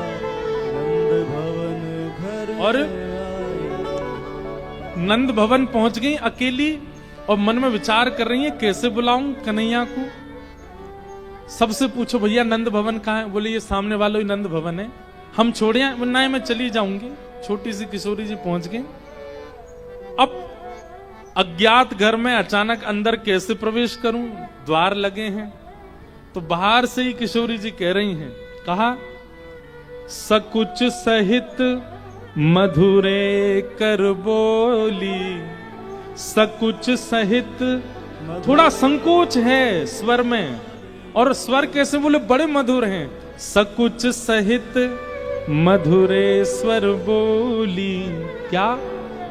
नंद भवन घर और नंद भवन पहुंच गई अकेली और मन में विचार कर रही है कैसे बुलाऊं कन्हैया को। सबसे पूछो भैया नंद भवन कहाँ है? बोले ये सामने वाला ही नंद भवन है, हम छोड़े ना मैं चली जाऊंगी। छोटी सी किशोरी जी पहुंच गई। अब अज्ञात घर में अचानक अंदर कैसे प्रवेश करूं? द्वार लगे हैं। तो बाहर से ही किशोरी जी कह रही हैं, कहा सकुच सहित मधुरे कर बोली। सकुच सहित, थोड़ा संकोच है स्वर में, और स्वर कैसे बोले बड़े मधुर हैं। सकुच सहित मधुरे स्वर बोली, क्या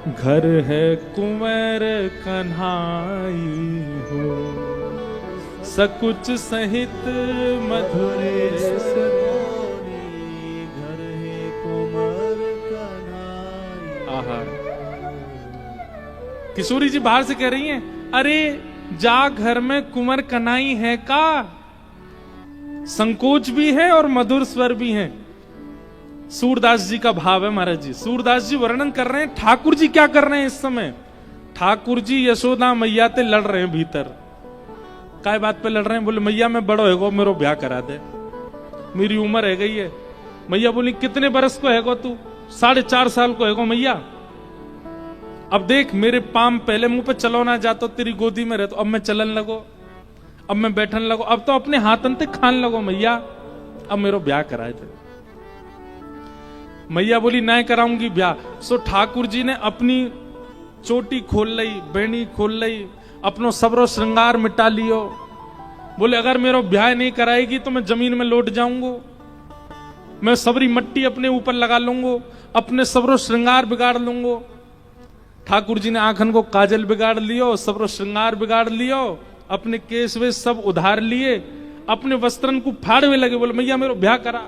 घर है कुंवर कन्हाई हो। सकुच सहित मधुरे स्वर बोली, घर है कुंवर कन्हाई। आहा, किशोरी जी बाहर से कह रही हैं, अरे जा घर में कुंवर कन्हाई है का। संकोच भी है और मधुर स्वर भी है। सूरदास जी का भाव है महाराज जी। सूरदास जी वर्णन कर रहे हैं ठाकुर जी क्या कर रहे हैं इस समय। ठाकुर जी यशोदा मैया ते लड़ रहे हैं भीतर। काय बात पे लड़ रहे हैं? बोले मैया मैं बड़ो है गो, मेरो ब्याह करा दे, मेरी उम्र है गई है। मैया बोली कितने बरस को है गो तू? 4.5 साल को है गो मैया। अब देख मेरे पाम पहले मुंह पे चलो ना जातो, तेरी गोदी में रहतो, अब मैं चलन लगो, अब मैं बैठन लगो, अब तो अपने हाथन ते खान लगो मैया, अब मेरो ब्याह कराए थे। मैया बोली ना कराऊंगी ब्याह। सो ठाकुर जी ने अपनी चोटी खोल लई, बेणी खोल लई, अपनो सबरो श्रृंगार मिटा लियो। बोले अगर मेरो ब्याह नहीं कराएगी तो मैं जमीन में लौट जाऊंगो, मैं सबरी मट्टी अपने ऊपर लगा लूंगो, अपने सबरो श्रृंगार बिगाड़ लूंगो। ठाकुर जी ने आंखन को काजल बिगाड़ लियो, सबरो श्रृंगार बिगाड़ लियो, अपने केस वे सब उधार लिए, अपने वस्त्रन को फाड़वे लगे। बोले मैया मेरो ब्याह करा।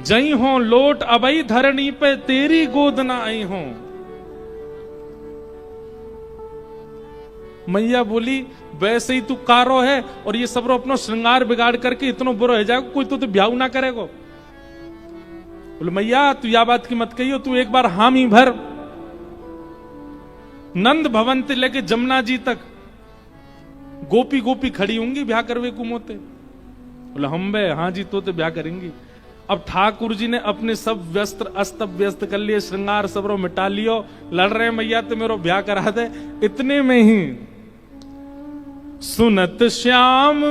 जई हो लोट अबई धरणी पे तेरी गोद ना आई हो। मैया बोली वैसे ही तू कारो है और ये सबरो अपनो श्रृंगार बिगाड़ करके इतना बुरा हो जाएगा, कोई तो ब्याह ना करेगो। बोले मैया तू या बात की मत कहियो, तू एक बार हामी भर। नंद भवन से लेके जमुना जी तक गोपी गोपी खड़ी होंगी ब्याह करवे कुमोते। बोले हम बे हाँ जी तो ब्याह करेंगी। अब ठाकुर जी ने अपने सब व्यस्त अस्त व्यस्त कर लिए, श्रृंगार सबरो मिटा लियो, लड़ रहे मैया तो मेरो ब्याह करा दे। इतने में ही सुनत श्याम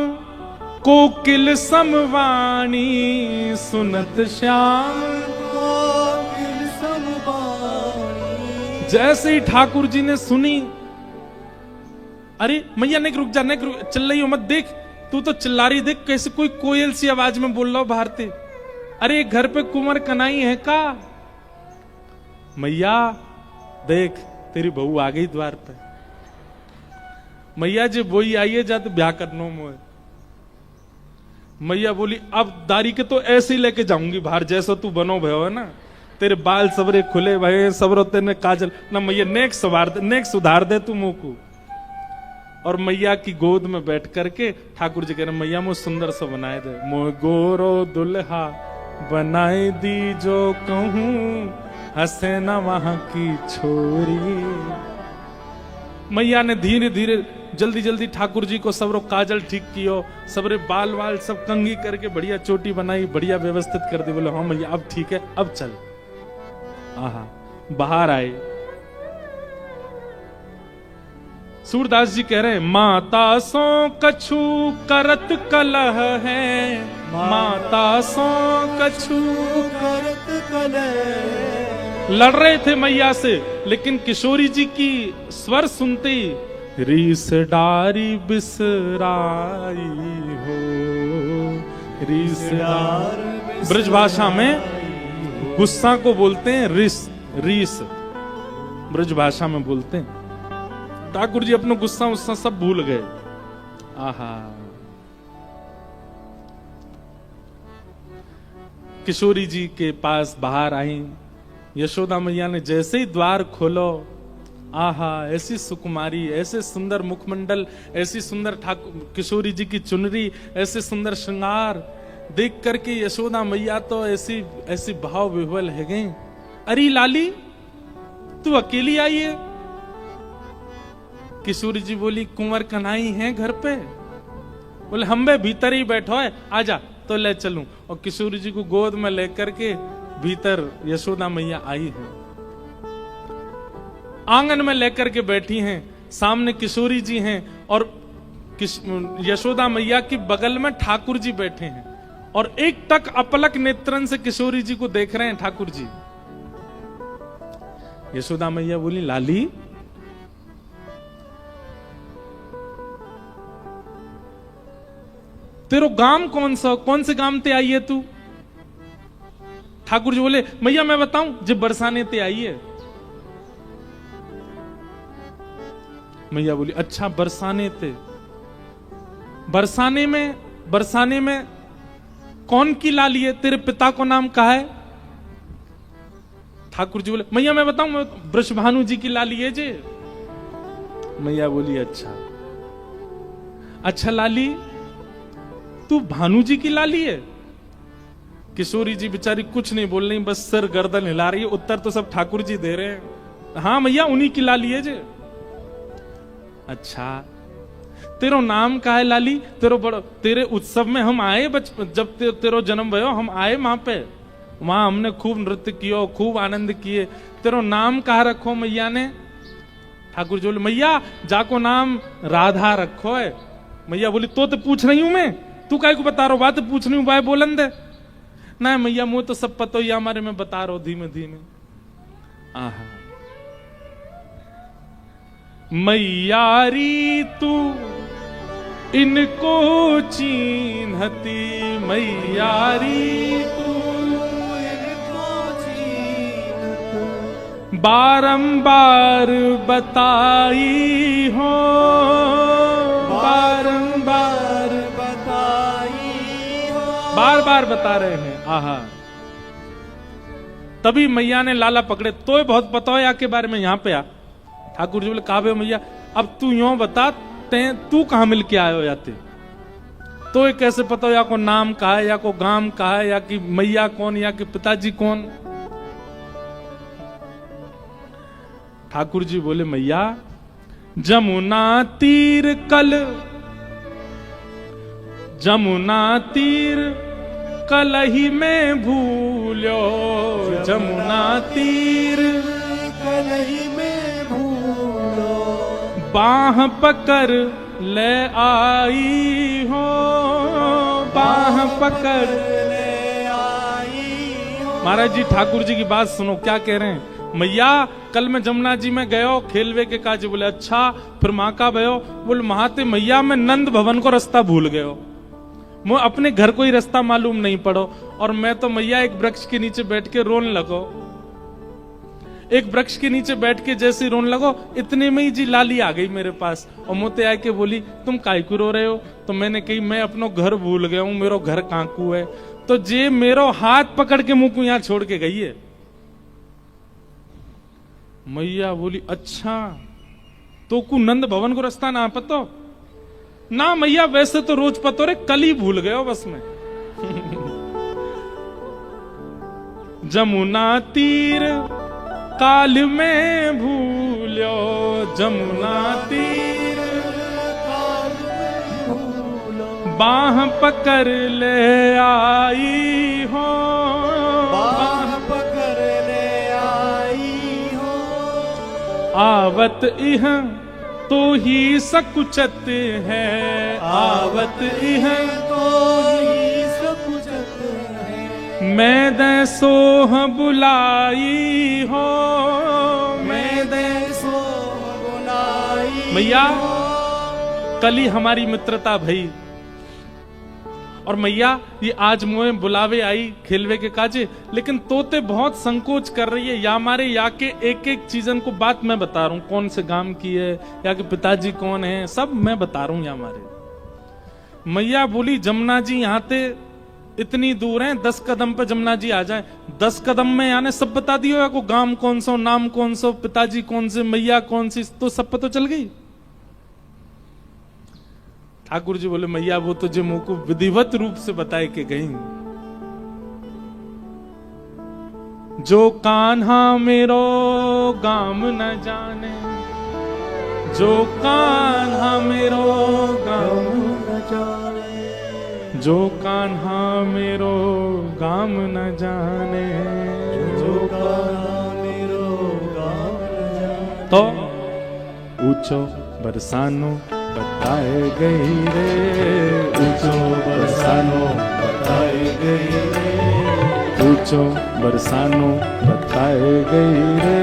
कोकिल समवाणी सुनत श्याम। कोकिल समवाणी। जैसे ही ठाकुर जी ने सुनी, अरे मैया नहीं रुक जा, नहीं रुक, चिल्लाई हो मत, देख तू तो चिल्ला रही, देख कैसे कोई कोयल सी आवाज में बोल रहा हो भारती। अरे घर पे कुंवर कनाई है का? मैया देख तेरी बहू आ गई द्वार पे। मैया जी बोई आइए जा तो ब्याह करनो मोए। मैया बोली अब दारी के तो ऐसे ही लेके जाऊंगी बाहर, जैसा तू बनो भयो है ना, तेरे बाल सबरे खुले भये, सबरो तेने काजल ना। मैया नेक सुधार दे तू मुंह को। और मैया की गोद में बैठ करके ठाकुर जी कह रहे मैया मुझे सुंदर सा बनाए दे, मोह गोरो दुल्हा बनाए दी जो कहूं, हंसे ना वहां की छोरी। मैया ने धीरे धीरे जल्दी जल्दी ठाकुर जी को सबरो काजल ठीक कियो, सबरे बाल वाल सब कंघी करके बढ़िया चोटी बनाई, बढ़िया व्यवस्थित कर दी। बोले हाँ मैया अब ठीक है, अब चल। आहा बाहर आए। सूरदास जी कह रहे हैं माता सो कछु करत कलह है, माता सो कछु करत कलह। लड़ रहे थे मैया से, लेकिन किशोरी जी की स्वर सुनते ही रीस डारी बिसराई हो। रीस डार ब्रज भाषा में गुस्सा को बोलते हैं रिस, रीस ब्रज भाषा में बोलते हैं। ठाकुर जी अपना गुस्सा उस्सा सब भूल गए। आहा किशोरी जी के पास बाहर आई। यशोदा मैया ने जैसे ही द्वार खोलो, आहा ऐसी सुकुमारी, ऐसे सुंदर मुखमंडल, ऐसी सुंदर ठाकुर किशोरी जी की चुनरी, ऐसे सुंदर श्रृंगार देख करके यशोदा मैया तो ऐसी ऐसी भाव विह्वल है गई। अरे लाली तू अकेली आई है? किशोरी जी बोली कुंवर कन्हई है घर पे? बोले हम बे भीतर ही बैठो है, आजा तो ले चलूं। और किशोरी जी को गोद में लेकर के भीतर यशोदा मैया आई है, आंगन में लेकर के बैठी हैं, सामने किशोरी जी हैं और यशोदा मैया की बगल में ठाकुर जी बैठे हैं और एक टक अपलक नेत्रन से किशोरी जी को देख रहे हैं ठाकुर जी। यशोदा मैया बोली लाली तेरो गांव कौन सा, कौन से गांव ते आई है तू? ठाकुर जी बोले मैया मैं बताऊं, जब बरसाने ते आई है। मैया बोली अच्छा बरसाने ते, बरसाने में कौन की लाली है? तेरे पिता को नाम कहा है? ठाकुर जी बोले मैया मैं बताऊं, वृषभानु जी की लाली है जे। मैया बोली अच्छा लाली तू भानु जी की लाली है? किशोरी जी बेचारी कुछ नहीं बोल रही, बस सर गर्दन हिला रही है। उत्तर तो सब ठाकुर जी दे रहे हैं, हाँ मैया उन्हीं की लाली है जे। अच्छा तेरो नाम का है लाली? तेरे उत्सव में हम आए, जब तेरो जन्म भयो हम आए वहां पे, वहां हमने खूब नृत्य कियो, खूब आनंद किए। तेरो नाम कहा रखो मैया ने? ठाकुर जी बोले मैया जाको नाम राधा रखो है। मैया बोली तो पूछ रही हूं मैं, तू काय को बता रहा बात पूछ रही हूं, बाय बोलन दे ना। मैया मुझे तो सब पता ही हमारे में बता रहा हूं धीमे धीमे। आहा मैयारी तू इनको चीन्हती, मैयारी तू इनको चीन्हती, बारंबार बताई हो, बारंबार बताई हो। बार बार बता रहे हैं। आहा तभी मैया ने लाला पकड़े, तो बहुत पता है के बारे में, यहां पे आ। ठाकुर जी बोले कहा बे मैया अब तू यूं बता, तू कहां मिल के आयो याते? तो ये कैसे पता हो या को नाम कहा है, या को गांव कहा है, या कि मैया कौन, या कि पिताजी कौन? ठाकुर जी बोले मैया जमुना तीर कल, जमुना तीर कलही में भूलो, जमुना तीर कलही में भूलो, बाह पकड़ ले आई हो बाह पकड़ ले आई हो। महाराज जी ठाकुर जी की बात सुनो, क्या कह रहे हैं। मैया कल मैं जमुना जी में गयो खेलवे के काज। बोले अच्छा, फिर माँ का भयो। बोले महाते मैया मैं नंद भवन को रास्ता भूल गयो, मैं अपने घर को ही रास्ता मालूम नहीं पड़ो। और मैं तो मैया एक वृक्ष के नीचे बैठ के रोने लगो। एक वृक्ष के नीचे बैठ के जैसे रोने लगो, इतने में ही जी लाली आ गई मेरे पास और मोते आके बोली तुम काहे को रो रहे हो। तो मैंने कही मैं अपनो घर भूल गया हूं, मेरो घर काकू है। तो जे मेरो हाथ पकड़ के मुंह को यहां छोड़ के गई है। मैया बोली अच्छा, तो को नंद भवन को रास्ता ना पतो ना। मैया वैसे तो रोज पतो रे, कल ही भूल गए हो बस में। जमुना तीर काल में भूलो, जमुना तीर काल में भूलो। बाह पकड़ ले आई हो, बाह पकड़ ले आई हो। आवत इह तो ही सकुचत है, आवत इह तो ही सकुचत है। मैं दे सोह बुलाई हो, मैं दे सो बुलाई मैया हो। कल ही हमारी मित्रता भई और मैया ये आज मुझे बुलावे आई खेलवे के काजे, लेकिन तोते बहुत संकोच कर रही है। या मारे या के एक एक चीजन को बात मैं बता रहा हूं, कौन से गांव की है, या के पिताजी कौन है, सब मैं बता रहा हूं। या मारे मैया बोली जमुना जी यहाँ ते इतनी दूर है, 10 कदम पे जमुना जी आ जाए। 10 कदम में यानी सब बता दियो, या को गांव कौन सा, नाम कौन सा, पिताजी कौन से, मैया कौन सी, तो सब पता चल गई। ठाकुर जी बोले मैया वो तो जो मुंह को विधिवत रूप से बताए के गई। जो कान्हा मेरो गाम न जाने, जो कान्हा मेरो गाम न जाने। जो कान्हा मेरो गाम न जाने, जो कान्हा मेरो गाम न जाने। तो ऊंचो बरसानो बताए गई रे, ऊंचो बरसानो बताए गई रे, ऊंचो बरसानो बताए गई रे,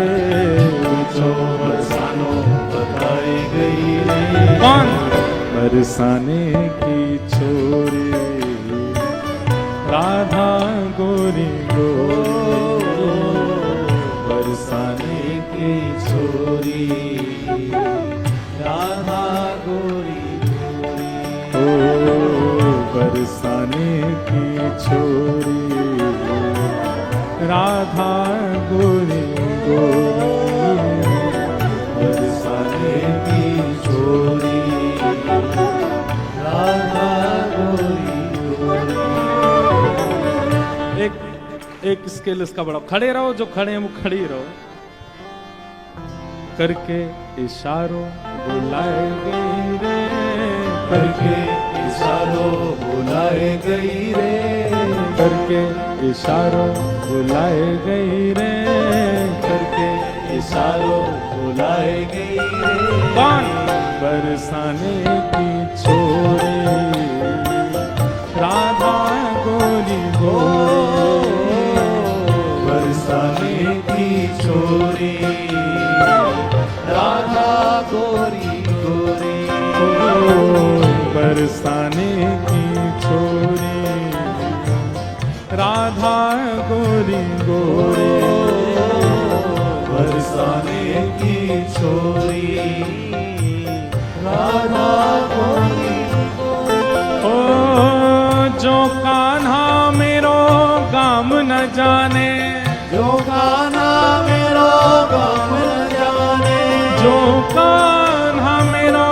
ऊंचो बरसानो बताए गई रे। कौन बरसाने की छोरी राधा गोरी गोरी, बरसाने की छोरी राधा गोरी गोरी। ओ बरसाने की छोरी राधा गोरी गोरी, बरसाने की छोरी राधा गोरी गोरी। एक स्केल इसका बड़ा। खड़े रहो, जो खड़े हैं वो खड़े ही रहो। करके इशारों बुलाए गई रे, करके इशारों बुलाए गई रे। करके इशारों बुलाए गई रे, करके इशारों बुलाए गई रे। कौन बरसाने की छोरी राधा गोरी गोरी, बरसाने की छोरी राधा गोरी गोरी। बरसाने की छोरी राधा गोरी गोरी, बरसाने की छोरी राधा गोरी गोरी। ओ जो कान्हा मेरो गाम न जाने, जो कान्हा मेरो गाम न जाने। जो कान्हा मेरो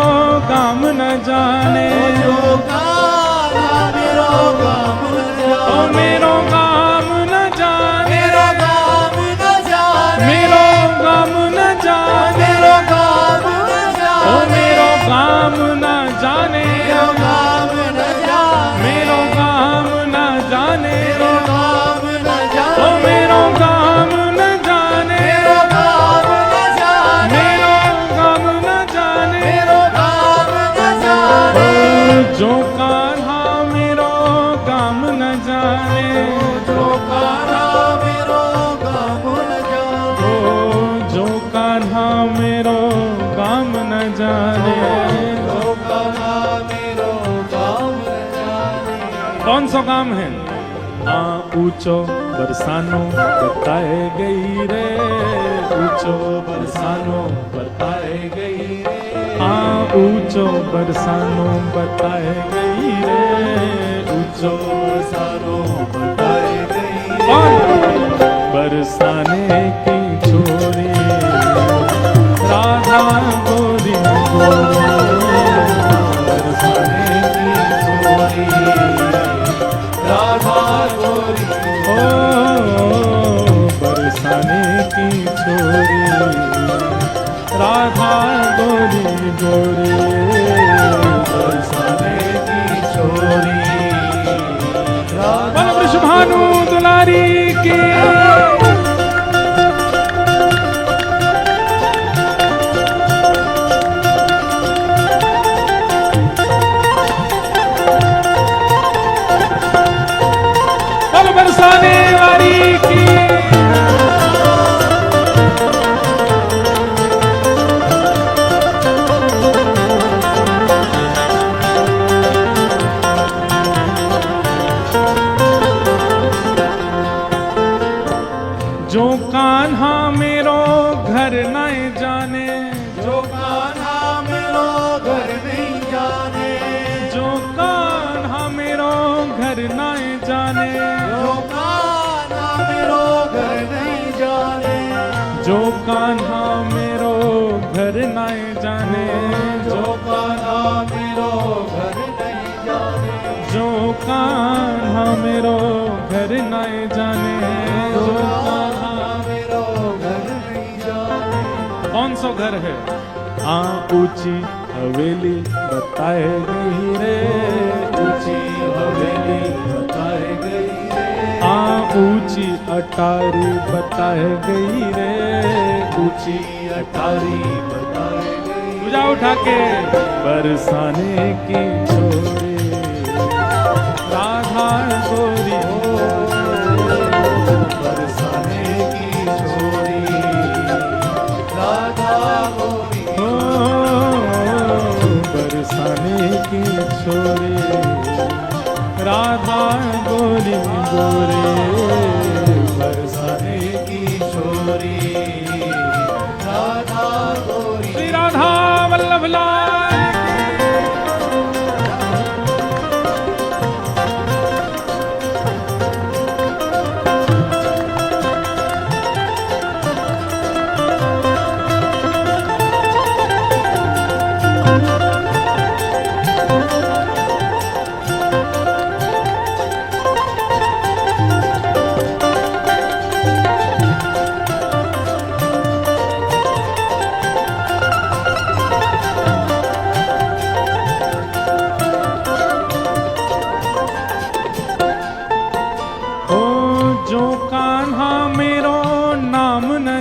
गाम न जाने, जो कान्हा मेरो गाम न ओ जाने। मेरो गाम न जाने, मेरो गाम न जाने। मेरो गाम न जाने, मेरो गाम न जाने। ओ मेरो गाम न जाने, मेरो गाम न जाने। मेरो गाम न जाने, मेरो गाम न जाने। ओ मेरो गाम न जाने, मेरो गाम न जाने। मेरो गाम न जाने, मेरो गाम न जाने। जोगा मेरो काम न जाने। कौन सा काम है? ऊंचो बरसानो बताए गई रे, ऊंचो बरसानो बताए गई रे। ऊंचो बरसानो बताए गई रे, ऊंचो बरसानो बताए गई रे। कौन? बरसाने की छोरी राधा गोरी गोरी, बरसाने की छोरी राधा गोरी। बरसाने की छोरी राधा गोरी गोरी, बरसाने की छोरी राधा। वृषभानु दुलारी की। बरसाने वाली की। जो कान्हा मेरो घर नहीं जाने, जो कान्हा मेरो घर नहीं जाने। जो कान्हा मेरो घर नहीं जाने, जो कान्हा मेरो घर नहीं जाने। जो कान्हा मेरो घर नहीं जाने, जो कान्हा मेरो घर नहीं जाने। जो कान्हा मेरो घर नहीं जाने, जो जो कान्हा मेरो घर नहीं जाने। कौन सा घर है? ऊंची हवेली बताए गई रे, ऊंची हवेली बताए गई रे। ऊंची अटारी बताए गई रे, ऊंची अटारी बताए गई। पूजा उठा के। बरसाने की छोरी राधा गोरी, बरसाने की छोरी राधा गोरी। बरसाने की छोरी राधा गोरी गोरी, बरसाने की छोरी राधा गोरी। श्री राधा वल्लभ लाल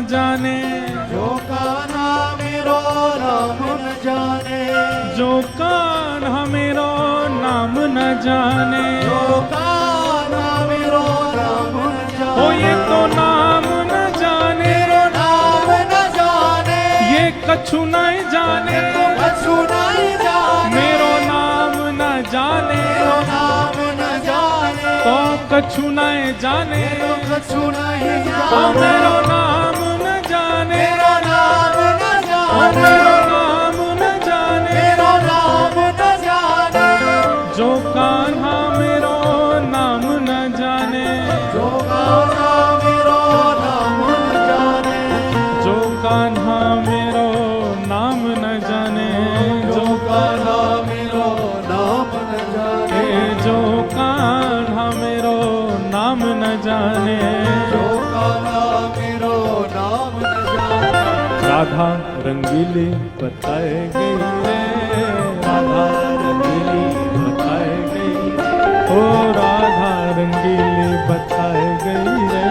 जाने, जो कान्हा मेरो नाम न जाने। जो कान्हा मेरो नाम न जाने, जो कान्हा मेरो नाम न जाने। ओ ये तो नाम न जाने, मेरो नाम न जाने। ये कछु नहीं जाने, तो कछु नहीं जाने। मेरो नाम न जाने, मेरो नाम न जाने। तो कछु नहीं जाने, तो कछु नहीं ओ जाने। मेरो नाम न जाने, मेरो नाम न ओ जाने। मेरो नाम न जाने, मेरो नाम न जाने। जो कान्हा मेरो नाम न जाने, जो कान्हा मेरो नाम न जाने। जो कान्हा मेरो नाम न जाने, जो कान्हा मेरो नाम न जाने। जो कान्हा मेरो नाम न जाने, जो कान्हा मेरो नाम न जाने। राधा रंगीली बताए गई रे, राधा रंगीली बताए गई, ओ राधा रंगीली बताए गई रे,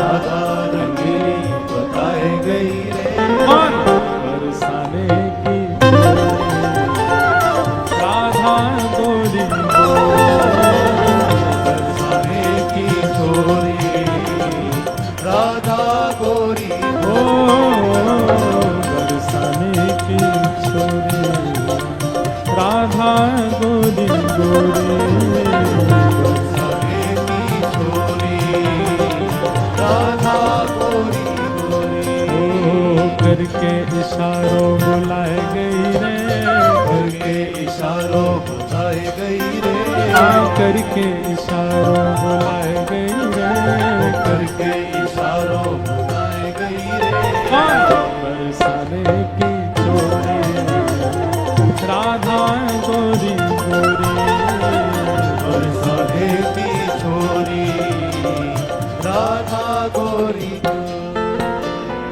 राधा रंगीली बताए गई रे। कौन? बरसाने की राधा गोरी बरसाने की छोरी राधा गोरी। ओ बरसाने की छोरी करके इशारों बुलाए गई रे, करके इशारों बुलाए गई रे। बरसाने की चोरी राधा गोरी गोरी, बरसाने की छोरी राधा गोरी।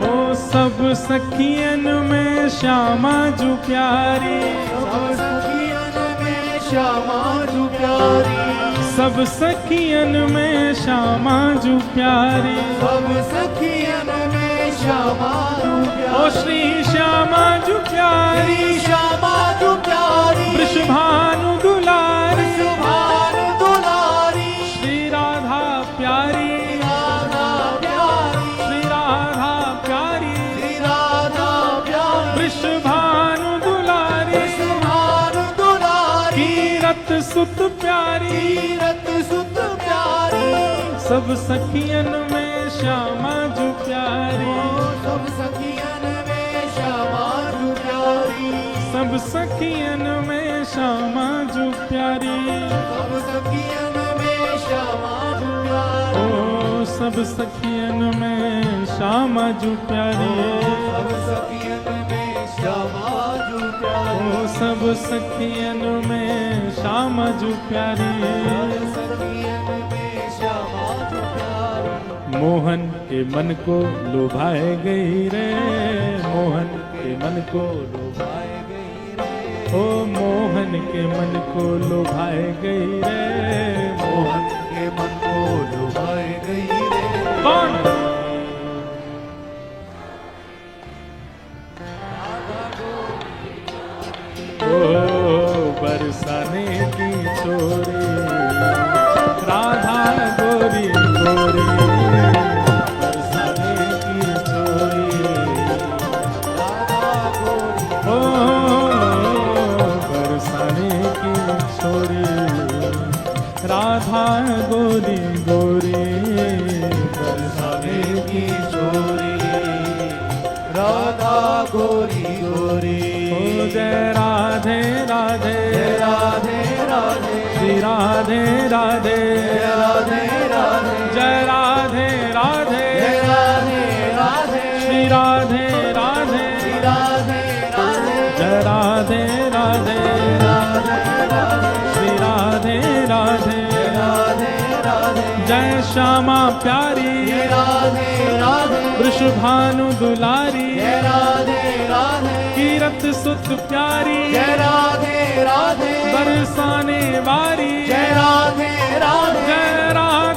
ओ सब सखियन में श्यामा जू प्यारी, सब सखियन में श्यामा जू प्यारी, सब सखियन में श्यामा जू प्यारी, सब सखियन में श्यामा जू ओ प्यारी। श्री श्यामा जू प्यारी, श्री श्यामा जू प्यारी, वृषभानु दुलारी, शुभानु दुलारी, श्री राधा प्यारी, राधा प्यारी, श्री राधा प्यारी, श्री राधा प्यारी, वृषभानु दुलारी, शुभानु दुलारी, कीरत सुत प्यारी, तीरथ सुत प्यारी। सब सखियन में श्यामा जू प्यारी, सब सखियन में श्यामा जू प्यारी, सब सखियन में श्यामा जू प्यारी, सब सखियन में श्यामा जू प्यारी। ओ सब सखियन में श्यामा जू प्यारी, सब सखियन में श्यामा जू प्यारी, ओ सब सखियन में श्यामा जू प्यारी। सखियन में श्यामा जू प्यारी। मोहन के मन को लुभाए गई रे, मोहन के मन को लुभाए गई रे, ओ मोहन के मन को लुभाए गई रे, मोहन के मन को लुभाए गई रे। कौन? ओ बरसाने की चोरी राधा गोरी गोरी, बरसाने की चोरी राधा गोरी, ओ बरसाने की चोरी राधा गोरी गोरी, बरसाने की चोरी राधा गोरी गोरी। ओ जय राधे राधे, जय राधे राधे, श्री राधे राधे, जय राधे राधे, जय राधे राधे, जय राधे राधे, श्री राधे राधे, श्री राधे राधे, जय राधे राधे, राधे राधे, श्री राधे राधे, जय राधे राधे, जय श्यामा प्यारी, जय राधे राधे, वृषभानु दुलारी, जय राधे राधे, कीरत सुत प्यारी, जय राधे राधे, बरसाने वारी, जय राधे राधे, जय राधे